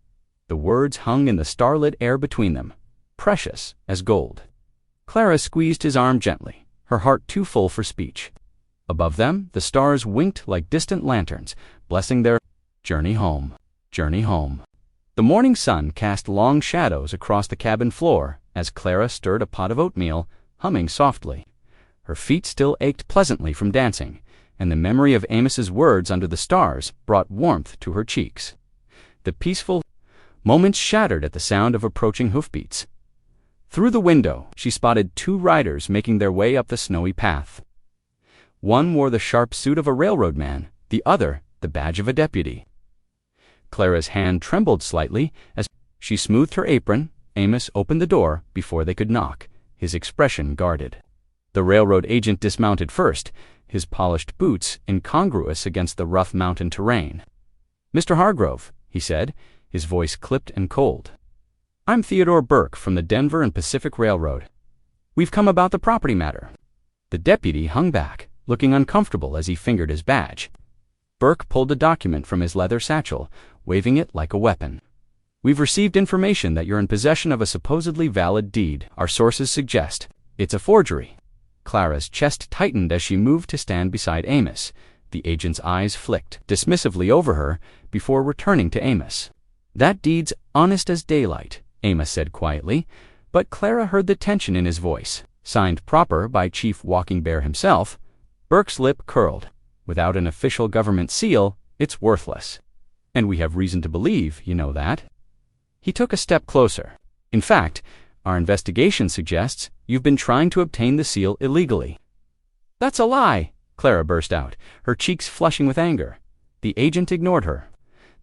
The words hung in the starlit air between them, precious as gold. Clara squeezed his arm gently, her heart too full for speech. Above them, the stars winked like distant lanterns, blessing their journey home. Journey home. The morning sun cast long shadows across the cabin floor as Clara stirred a pot of oatmeal, humming softly. Her feet still ached pleasantly from dancing, and the memory of Amos's words under the stars brought warmth to her cheeks. The peaceful moments shattered at the sound of approaching hoofbeats. Through the window, she spotted 2 riders making their way up the snowy path. One wore the sharp suit of a railroad man, the other the badge of a deputy. Clara's hand trembled slightly as she smoothed her apron. Amos opened the door before they could knock, his expression guarded. The railroad agent dismounted first, his polished boots incongruous against the rough mountain terrain. "Mr. Hargrove," he said, his voice clipped and cold. "I'm Theodore Burke from the Denver and Pacific Railroad. We've come about the property matter." The deputy hung back, looking uncomfortable as he fingered his badge. Burke pulled a document from his leather satchel, waving it like a weapon. "We've received information that you're in possession of a supposedly valid deed. Our sources suggest it's a forgery." Clara's chest tightened as she moved to stand beside Amos. The agent's eyes flicked dismissively over her before returning to Amos. "That deed's honest as daylight," Amos said quietly, but Clara heard the tension in his voice. Signed proper by Chief Walking Bear himself. Burke's lip curled. "Without an official government seal, it's worthless. And we have reason to believe you know that." He took a step closer. "In fact, our investigation suggests you've been trying to obtain the seal illegally." "That's a lie!" Clara burst out, her cheeks flushing with anger. The agent ignored her.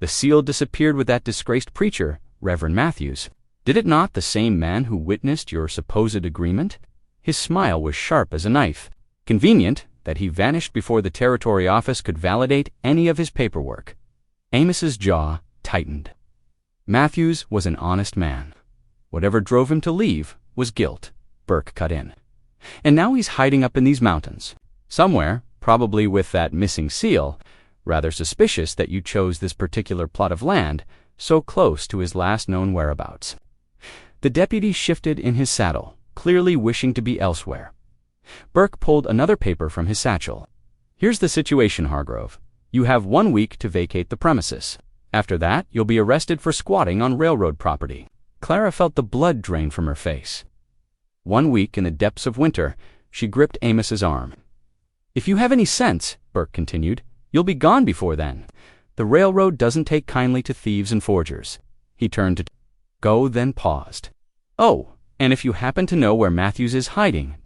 "The seal disappeared with that disgraced preacher, Reverend Matthews. Did it not the same man who witnessed your supposed agreement?" His smile was sharp as a knife. "Convenient that he vanished before the territory office could validate any of his paperwork." Amos's jaw tightened. Matthews was an honest man. Whatever drove him to leave was guilt, Burke cut in. And now he's hiding up in these mountains. Somewhere, probably with that missing seal. Rather suspicious that you chose this particular plot of land so close to his last known whereabouts. The deputy shifted in his saddle, clearly wishing to be elsewhere. Burke pulled another paper from his satchel. "Here's the situation, Hargrove. You have 1 week to vacate the premises. After that, you'll be arrested for squatting on railroad property." Clara felt the blood drain from her face. 1 week in the depths of winter, she gripped Amos's arm. "If you have any sense," Burke continued, "you'll be gone before then. The railroad doesn't take kindly to thieves and forgers." He turned to go, then paused. "Oh, and if you happen to know where Matthews is hiding,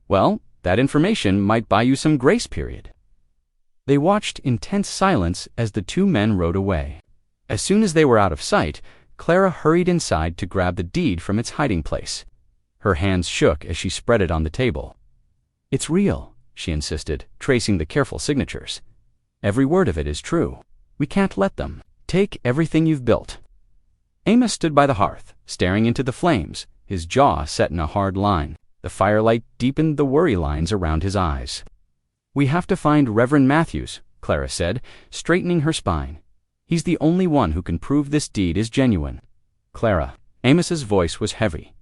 well, that information might buy you some grace period." They watched in tense silence as the two men rode away. As soon as they were out of sight, Clara hurried inside to grab the deed from its hiding place. Her hands shook as she spread it on the table. "It's real," she insisted, tracing the careful signatures. "Every word of it is true. We can't let them take everything you've built." Amos stood by the hearth, staring into the flames, his jaw set in a hard line. The firelight deepened the worry lines around his eyes. "We have to find Reverend Matthews," Clara said, straightening her spine. "He's the only one who can prove this deed is genuine." "Clara," Amos's voice was heavy.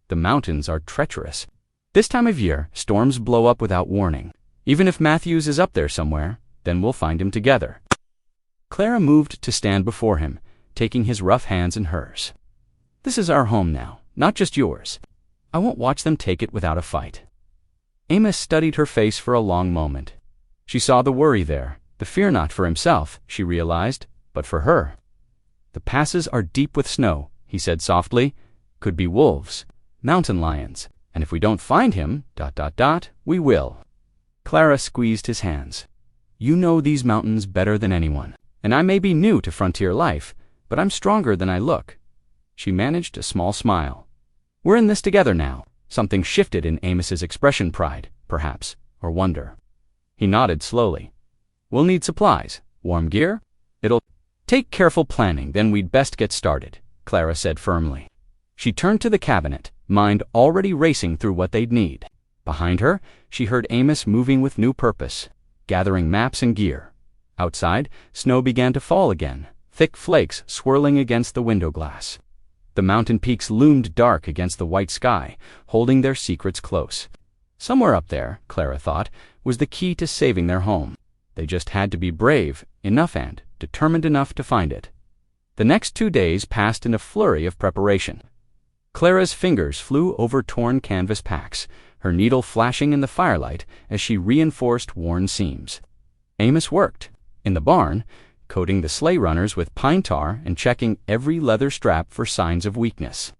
"The mountains are treacherous. This time of year, storms blow up without warning. Even if Matthews is up there somewhere, then we'll find him together." Clara moved to stand before him, taking his rough hands in hers. "This is our home now, not just yours. I won't watch them take it without a fight." Amos studied her face for a long moment. She saw the worry there, the fear not for himself, she realized, but for her. "The passes are deep with snow," he said softly. "Could be wolves, mountain lions, and if we don't find him, we will." Clara squeezed his hands. "You know these mountains better than anyone, and I may be new to frontier life, but I'm stronger than I look." She managed a small smile. "We're in this together now." Something shifted in Amos's expression, pride, perhaps, or wonder. He nodded slowly. "We'll need supplies, warm gear. It'll take careful planning, then we'd best get started," Clara said firmly. She turned to the cabinet, mind already racing through what they'd need. Behind her, she heard Amos moving with new purpose, gathering maps and gear. Outside, snow began to fall again, thick flakes swirling against the window glass. The mountain peaks loomed dark against the white sky, holding their secrets close. Somewhere up there, Clara thought, was the key to saving their home. They just had to be brave enough and determined enough to find it. The next 2 days passed in a flurry of preparation. Clara's fingers flew over torn canvas packs, her needle flashing in the firelight as she reinforced worn seams. Amos worked, in the barn, coating the sleigh runners with pine tar and checking every leather strap for signs of weakness.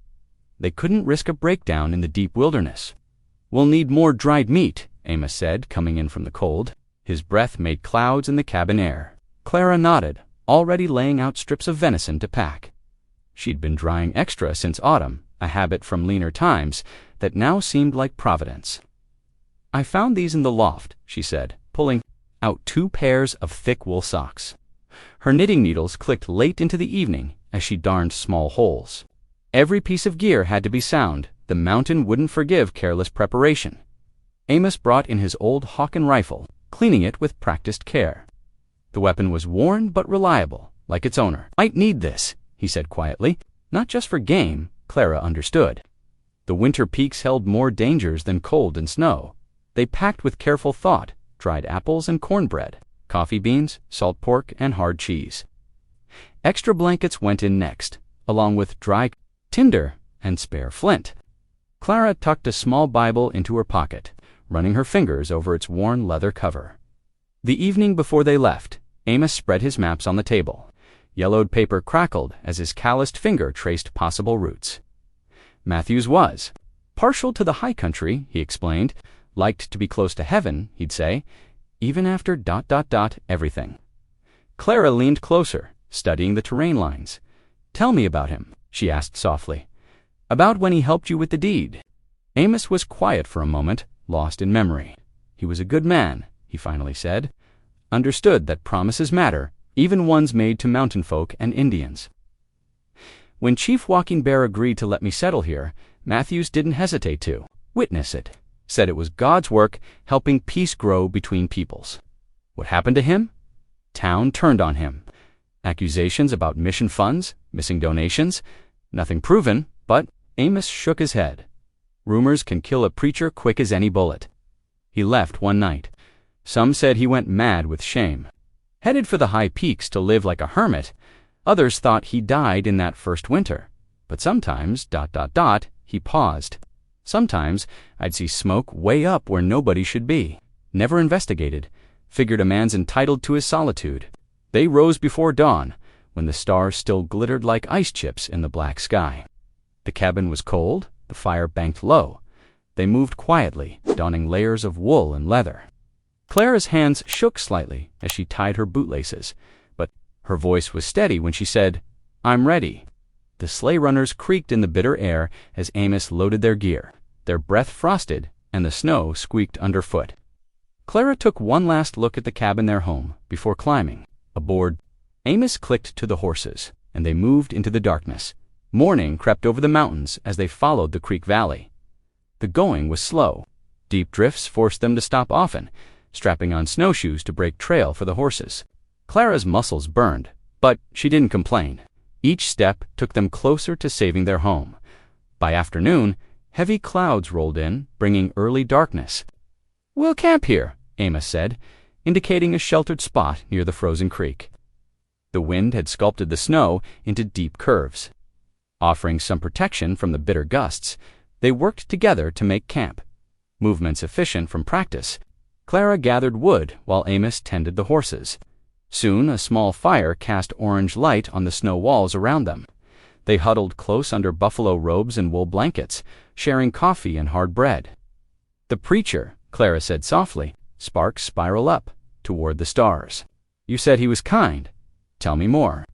They couldn't risk a breakdown in the deep wilderness. "We'll need more dried meat," Amos said, coming in from the cold. His breath made clouds in the cabin air. Clara nodded, already laying out strips of venison to pack. She'd been drying extra since autumn, a habit from leaner times that now seemed like providence. "I found these in the loft," she said, pulling out 2 pairs of thick wool socks. Her knitting needles clicked late into the evening as she darned small holes. Every piece of gear had to be sound. The mountain wouldn't forgive careless preparation. Amos brought in his old Hawken rifle, cleaning it with practiced care. The weapon was worn but reliable, like its owner. "Might need this," he said quietly. Not just for game, Clara understood. The winter peaks held more dangers than cold and snow. They packed with careful thought dried apples and cornbread, coffee beans, salt pork, and hard cheese. Extra blankets went in next, along with dry tinder and spare flint. Clara tucked a small Bible into her pocket, running her fingers over its worn leather cover. The evening before they left, Amos spread his maps on the table. Yellowed paper crackled as his calloused finger traced possible routes. Matthews was partial to the high country, he explained. Liked to be close to heaven, he'd say, even after ... everything. Clara leaned closer, studying the terrain lines. "Tell me about him," she asked softly. "About when he helped you with the deed." Amos was quiet for a moment, lost in memory. "He was a good man," he finally said. "Understood that promises matter, even ones made to mountain folk and Indians. When Chief Walking Bear agreed to let me settle here, Matthews didn't hesitate to witness it. Said it was God's work helping peace grow between peoples. What happened to him? Town turned on him. Accusations about mission funds, missing donations. Nothing proven, but Amos shook his head. Rumors can kill a preacher quick as any bullet. He left one night. Some said he went mad with shame. Headed for the high peaks to live like a hermit. Others thought he died in that first winter. But sometimes, he paused. Sometimes I'd see smoke way up where nobody should be. Never investigated. Figured a man's entitled to his solitude. They rose before dawn, when the stars still glittered like ice chips in the black sky. The cabin was cold, the fire banked low. They moved quietly, donning layers of wool and leather. Clara's hands shook slightly as she tied her bootlaces, but her voice was steady when she said, "I'm ready." The sleigh runners creaked in the bitter air as Amos loaded their gear. Their breath frosted, and the snow squeaked underfoot. Clara took one last look at the cabin their home before climbing. Aboard, Amos clicked to the horses, and they moved into the darkness. Morning crept over the mountains as they followed the creek valley. The going was slow. Deep drifts forced them to stop often, strapping on snowshoes to break trail for the horses. Clara's muscles burned, but she didn't complain. Each step took them closer to saving their home. By afternoon, heavy clouds rolled in, bringing early darkness. "We'll camp here," Amos said, indicating a sheltered spot near the frozen creek. The wind had sculpted the snow into deep curves. Offering some protection from the bitter gusts, they worked together to make camp. Movements efficient from practice, Clara gathered wood while Amos tended the horses. Soon a small fire cast orange light on the snow walls around them. They huddled close under buffalo robes and wool blankets, sharing coffee and hard bread. "The preacher," Clara said softly, sparks spiral up toward the stars. "You said he was kind. Tell me more."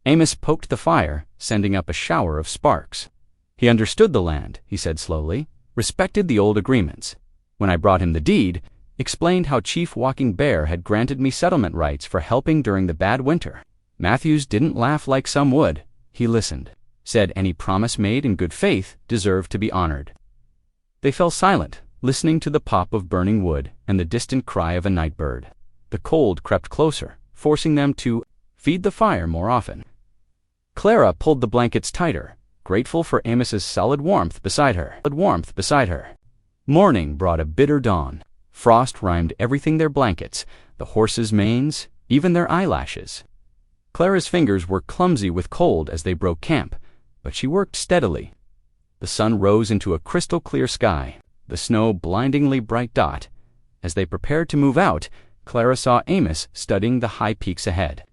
Amos poked the fire, sending up a shower of sparks. "He understood the land," he said slowly, "respected the old agreements. When I brought him the deed, explained how Chief Walking Bear had granted me settlement rights for helping during the bad winter. Matthews didn't laugh like some would. He listened. Said any promise made in good faith deserved to be honored." They fell silent, listening to the pop of burning wood and the distant cry of a night bird. The cold crept closer, forcing them to feed the fire more often. Clara pulled the blankets tighter, grateful for Amos's solid warmth beside her. Morning brought a bitter dawn. Frost rimed everything: their blankets, the horses' manes, even their eyelashes. Clara's fingers were clumsy with cold as they broke camp, but she worked steadily. The sun rose into a crystal-clear sky, the snow blindingly bright dot. As they prepared to move out, Clara saw Amos studying the high peaks ahead.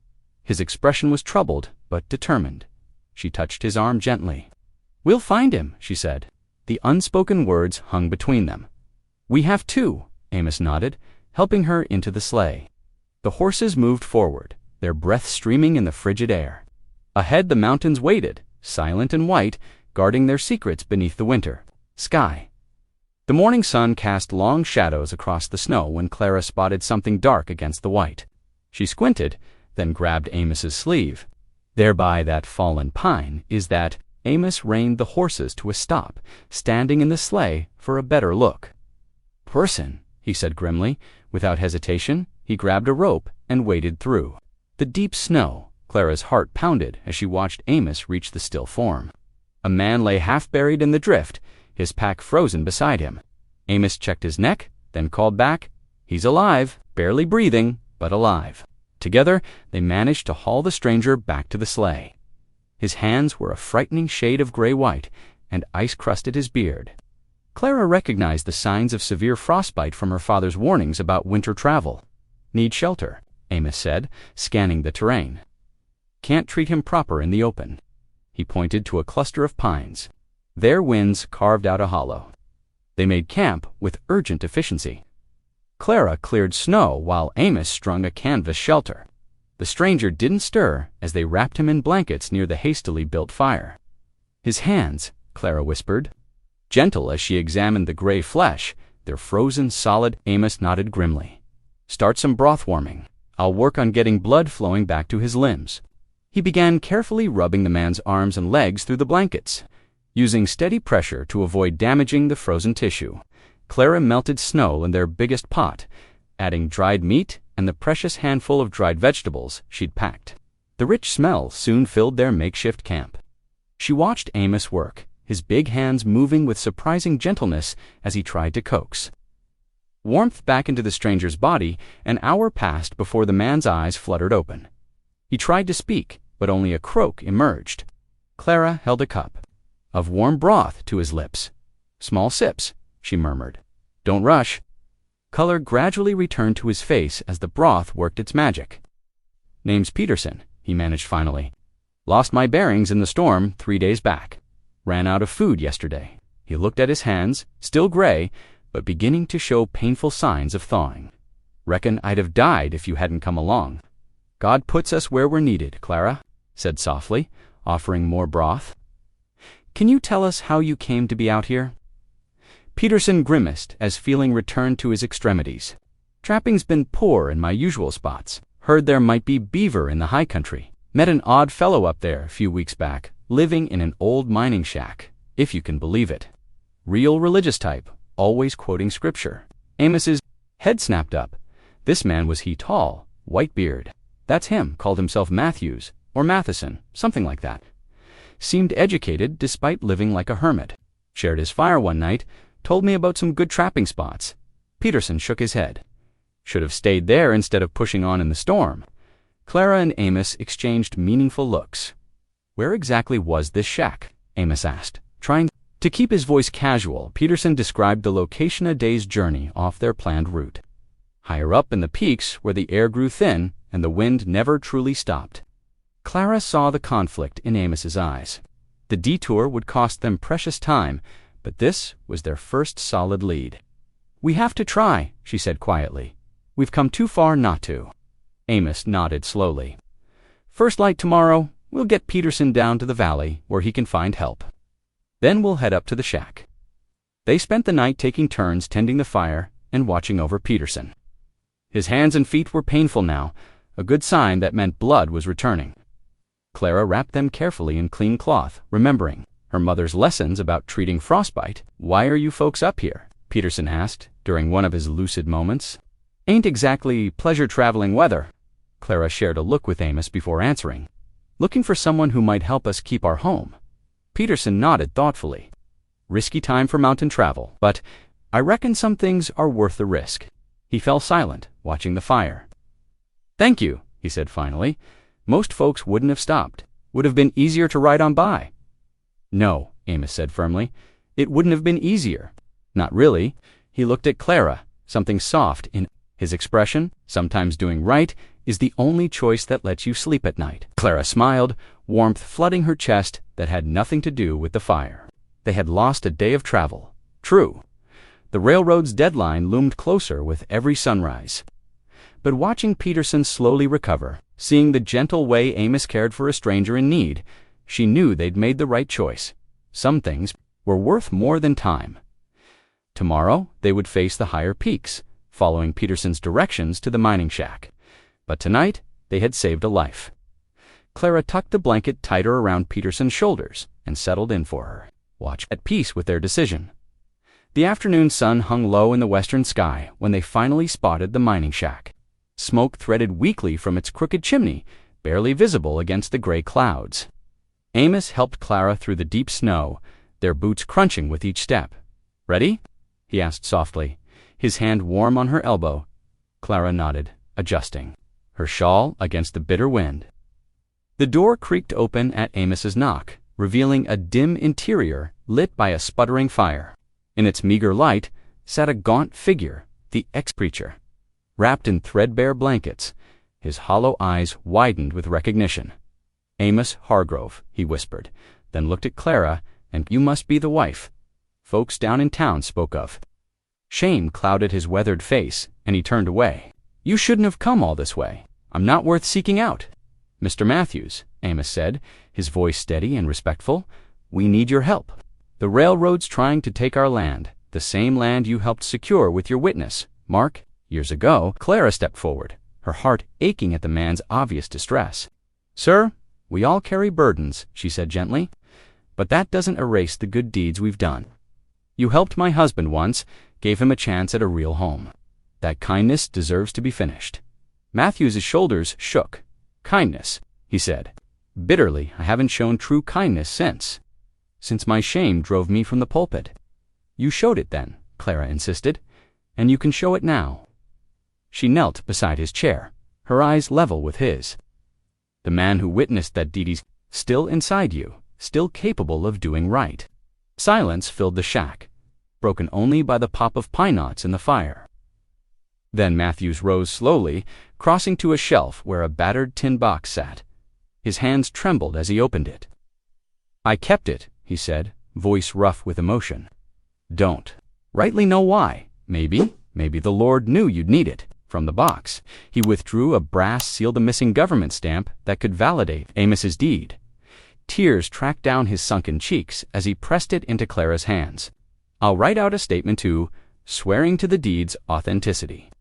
His expression was troubled, but determined. She touched his arm gently. "We'll find him," she said. The unspoken words hung between them. "We have too," Amos nodded, helping her into the sleigh. The horses moved forward, their breath streaming in the frigid air. Ahead the mountains waited, silent and white, guarding their secrets beneath the winter sky. The morning sun cast long shadows across the snow when Clara spotted something dark against the white. She squinted, then grabbed Amos's sleeve. "There by that fallen pine is that." Amos reined the horses to a stop, standing in the sleigh for a better look. "Person," he said grimly. Without hesitation, he grabbed a rope and waded through the deep snow. Clara's heart pounded as she watched Amos reach the still form. A man lay half buried in the drift, his pack frozen beside him. Amos checked his neck, then called back, "He's alive, barely breathing, but alive." Together, they managed to haul the stranger back to the sleigh. His hands were a frightening shade of gray-white, and ice crusted his beard. Clara recognized the signs of severe frostbite from her father's warnings about winter travel. "Need shelter," Amos said, scanning the terrain. "Can't treat him proper in the open." He pointed to a cluster of pines. Their winds carved out a hollow. They made camp with urgent efficiency. Clara cleared snow while Amos strung a canvas shelter. The stranger didn't stir as they wrapped him in blankets near the hastily built fire. "His hands," Clara whispered. Gentle as she examined the gray flesh, their frozen solid. Amos nodded grimly. "Start some broth warming. I'll work on getting blood flowing back to his limbs." He began carefully rubbing the man's arms and legs through the blankets. Using steady pressure to avoid damaging the frozen tissue, Clara melted snow in their biggest pot, adding dried meat and the precious handful of dried vegetables she'd packed. The rich smell soon filled their makeshift camp. She watched Amos work, his big hands moving with surprising gentleness as he tried to coax warmth back into the stranger's body. An hour passed before the man's eyes fluttered open. He tried to speak, but only a croak emerged. Clara held a cup of warm broth to his lips. "Small sips," she murmured. "Don't rush." Color gradually returned to his face as the broth worked its magic. "Name's Peterson," he managed finally. "Lost my bearings in the storm 3 days back. Ran out of food yesterday." He looked at his hands, still gray, but beginning to show painful signs of thawing. "Reckon I'd have died if you hadn't come along." "God puts us where we're needed," Clara said softly, offering more broth. "Can you tell us how you came to be out here?" Peterson grimaced as feeling returned to his extremities. "Trapping's been poor in my usual spots. Heard there might be beaver in the high country. Met an odd fellow up there a few weeks back, living in an old mining shack, if you can believe it. Real religious type, always quoting scripture." Amos's head snapped up. This man was he tall, white beard. "That's him, called himself Matthews, or Matheson, something like that. Seemed educated despite living like a hermit. Shared his fire one night, told me about some good trapping spots." Peterson shook his head. "Should have stayed there instead of pushing on in the storm." Clara and Amos exchanged meaningful looks. "Where exactly was this shack?" Amos asked. Trying to keep his voice casual, Peterson described the location a day's journey off their planned route. Higher up in the peaks where the air grew thin and the wind never truly stopped. Clara saw the conflict in Amos's eyes. The detour would cost them precious time, but this was their first solid lead. "We have to try," she said quietly. "We've come too far not to." Amos nodded slowly. "First light tomorrow, we'll get Peterson down to the valley where he can find help. Then we'll head up to the shack." They spent the night taking turns tending the fire and watching over Peterson. His hands and feet were painful now, a good sign that meant blood was returning. Clara wrapped them carefully in clean cloth, remembering her mother's lessons about treating frostbite. "Why are you folks up here?" Peterson asked during one of his lucid moments. "Ain't exactly pleasure-traveling weather." Clara shared a look with Amos before answering. "Looking for someone who might help us keep our home." Peterson nodded thoughtfully. "Risky time for mountain travel, but I reckon some things are worth the risk." He fell silent, watching the fire. "Thank you," he said finally. "Most folks wouldn't have stopped. Would have been easier to ride on by." "No," Amos said firmly. "It wouldn't have been easier." "Not really." He looked at Clara, something soft in his expression. "Sometimes doing right is the only choice that lets you sleep at night." Clara smiled, warmth flooding her chest that had nothing to do with the fire. They had lost a day of travel. True. The railroad's deadline loomed closer with every sunrise. But watching Peterson slowly recover, seeing the gentle way Amos cared for a stranger in need, she knew they'd made the right choice. Some things were worth more than time. Tomorrow, they would face the higher peaks, following Peterson's directions to the mining shack. But tonight, they had saved a life. Clara tucked the blanket tighter around Peterson's shoulders and settled in for her watch, at peace with their decision. The afternoon sun hung low in the western sky when they finally spotted the mining shack. Smoke threaded weakly from its crooked chimney, barely visible against the gray clouds. Amos helped Clara through the deep snow, their boots crunching with each step. "Ready?" he asked softly, his hand warm on her elbow. Clara nodded, adjusting her shawl against the bitter wind. The door creaked open at Amos's knock, revealing a dim interior lit by a sputtering fire. In its meager light sat a gaunt figure, the ex-preacher. Wrapped in threadbare blankets, his hollow eyes widened with recognition. "Amos Hargrove," he whispered, then looked at Clara, "and you must be the wife folks down in town spoke of." Shame clouded his weathered face, and he turned away. "You shouldn't have come all this way. I'm not worth seeking out." "Mr. Matthews," Amos said, his voice steady and respectful, "we need your help. The railroad's trying to take our land, the same land you helped secure with your witness, Mark, years ago." Clara stepped forward, her heart aching at the man's obvious distress. "Sir, we all carry burdens," she said gently, "but that doesn't erase the good deeds we've done. You helped my husband once, gave him a chance at a real home. That kindness deserves to be finished." Matthews's shoulders shook. "Kindness," he said. "Bitterly, I haven't shown true kindness since my shame drove me from the pulpit." "You showed it then," Clara insisted, "and you can show it now." She knelt beside his chair, her eyes level with his. "The man who witnessed that deed is still inside you, still capable of doing right." Silence filled the shack, broken only by the pop of pine knots in the fire. Then Matthews rose slowly, crossing to a shelf where a battered tin box sat. His hands trembled as he opened it. "I kept it," he said, voice rough with emotion. "Don't rightly know why. Maybe the Lord knew you'd need it." From the box, he withdrew a brass seal-the-missing government stamp that could validate Amos's deed. Tears tracked down his sunken cheeks as he pressed it into Clara's hands. "I'll write out a statement too, swearing to the deed's authenticity."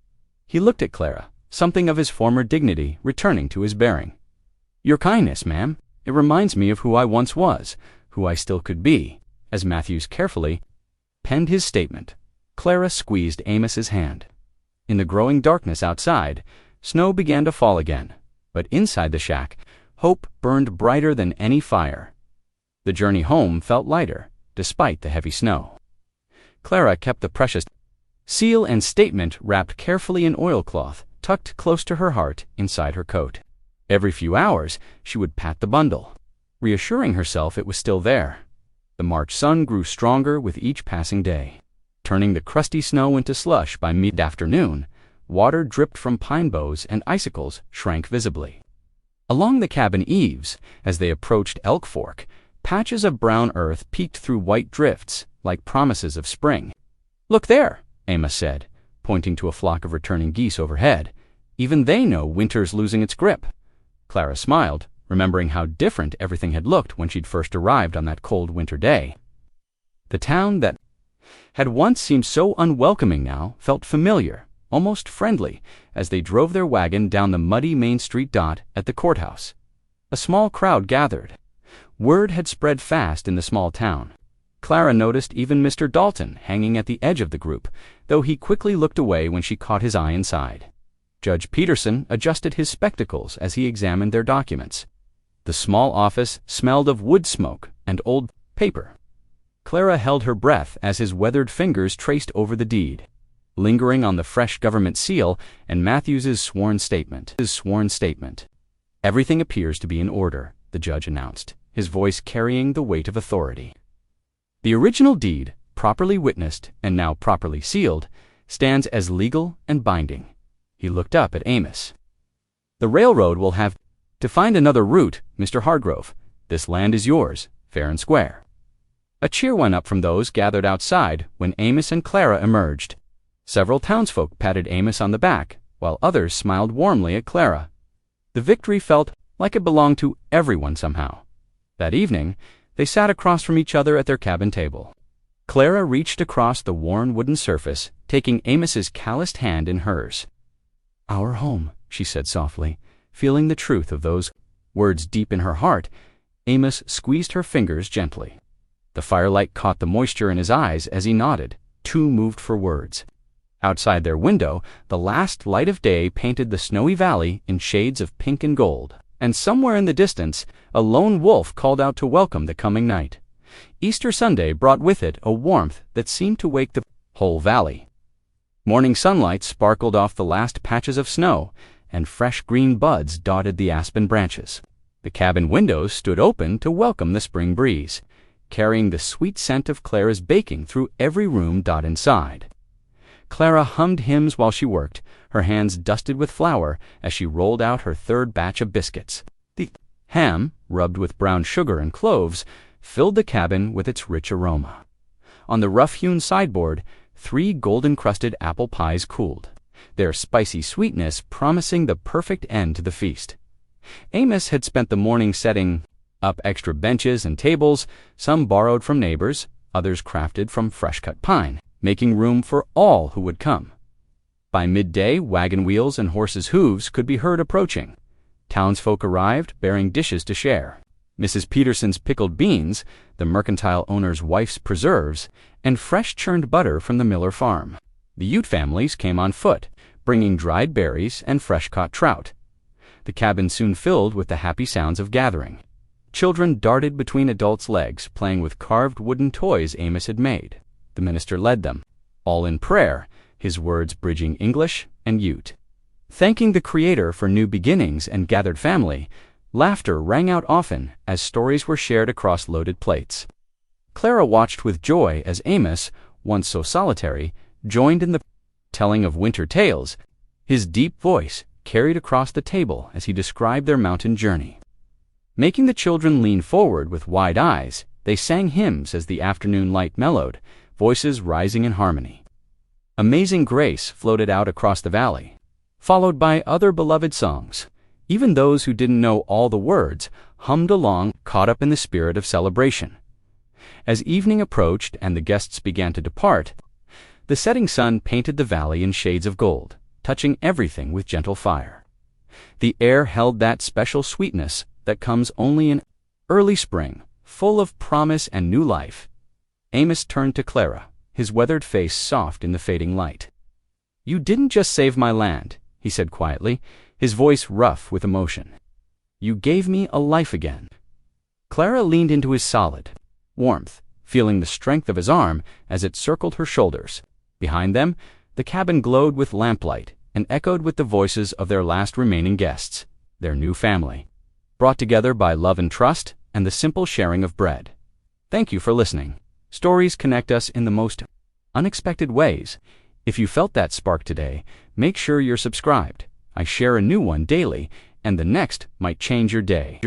He looked at Clara, something of his former dignity returning to his bearing. "Your kindness, ma'am. It reminds me of who I once was, who I still could be." As Matthews carefully penned his statement, Clara squeezed Amos's hand. In the growing darkness outside, snow began to fall again, but inside the shack, hope burned brighter than any fire. The journey home felt lighter, despite the heavy snow. Clara kept the precious seal and statement wrapped carefully in oilcloth, tucked close to her heart inside her coat. Every few hours, she would pat the bundle, reassuring herself it was still there. The March sun grew stronger with each passing day. Turning the crusty snow into slush by mid-afternoon, water dripped from pine boughs and icicles shrank visibly. Along the cabin eaves, as they approached Elk Fork, patches of brown earth peeked through white drifts, like promises of spring. "Look there," Amos said, pointing to a flock of returning geese overhead. "Even they know winter's losing its grip." Clara smiled, remembering how different everything had looked when she'd first arrived on that cold winter day. The town that had once seemed so unwelcoming now felt familiar, almost friendly, as they drove their wagon down the muddy Main Street dot at the courthouse. A small crowd gathered. Word had spread fast in the small town. Clara noticed even Mr. Dalton hanging at the edge of the group, though he quickly looked away when she caught his eye inside. Judge Peterson adjusted his spectacles as he examined their documents. The small office smelled of wood smoke and old paper. Clara held her breath as his weathered fingers traced over the deed, lingering on the fresh government seal and Matthews's sworn statement. "Everything appears to be in order," the judge announced, his voice carrying the weight of authority. "The original deed, properly witnessed and now properly sealed, stands as legal and binding." He looked up at Amos. "The railroad will have to find another route, Mr. Hargrove. This land is yours, fair and square." A cheer went up from those gathered outside when Amos and Clara emerged. Several townsfolk patted Amos on the back, while others smiled warmly at Clara. The victory felt like it belonged to everyone somehow. That evening, They sat across from each other at their cabin table. Clara reached across the worn wooden surface, taking Amos's calloused hand in hers. "Our home," she said softly, feeling the truth of those words deep in her heart. Amos squeezed her fingers gently. The firelight caught the moisture in his eyes as he nodded, too moved for words. Outside their window, the last light of day painted the snowy valley in shades of pink and gold, and somewhere in the distance, a lone wolf called out to welcome the coming night. Easter Sunday brought with it a warmth that seemed to wake the whole valley. Morning sunlight sparkled off the last patches of snow, and fresh green buds dotted the aspen branches. The cabin windows stood open to welcome the spring breeze, carrying the sweet scent of Clara's baking through every room inside. Clara hummed hymns while she worked, her hands dusted with flour as she rolled out her third batch of biscuits. The ham, rubbed with brown sugar and cloves, filled the cabin with its rich aroma. On the rough-hewn sideboard, 3 golden-crusted apple pies cooled, their spicy sweetness promising the perfect end to the feast. Amos had spent the morning setting up extra benches and tables, some borrowed from neighbors, others crafted from fresh-cut pine, making room for all who would come. By midday, wagon wheels and horses' hooves could be heard approaching. Townsfolk arrived, bearing dishes to share. Mrs. Peterson's pickled beans, the mercantile owner's wife's preserves, and fresh churned butter from the Miller farm. The Ute families came on foot, bringing dried berries and fresh-caught trout. The cabin soon filled with the happy sounds of gathering. Children darted between adults' legs, playing with carved wooden toys Amos had made. The minister led them, all in prayer, his words bridging English and Ute. Thanking the Creator for new beginnings and gathered family, laughter rang out often as stories were shared across loaded plates. Clara watched with joy as Amos, once so solitary, joined in the telling of winter tales, his deep voice carried across the table as he described their mountain journey. Making the children lean forward with wide eyes, they sang hymns as the afternoon light mellowed, voices rising in harmony. Amazing Grace floated out across the valley, followed by other beloved songs. Even those who didn't know all the words hummed along, caught up in the spirit of celebration. As evening approached and the guests began to depart, the setting sun painted the valley in shades of gold, touching everything with gentle fire. The air held that special sweetness that comes only in early spring, full of promise and new life. Amos turned to Clara, his weathered face soft in the fading light. "You didn't just save my land," he said quietly, his voice rough with emotion. "You gave me a life again." Clara leaned into his solid warmth, feeling the strength of his arm as it circled her shoulders. Behind them, the cabin glowed with lamplight and echoed with the voices of their last remaining guests, their new family, brought together by love and trust and the simple sharing of bread. Thank you for listening. Stories connect us in the most unexpected ways. If you felt that spark today, make sure you're subscribed. I share a new one daily, and the next might change your day.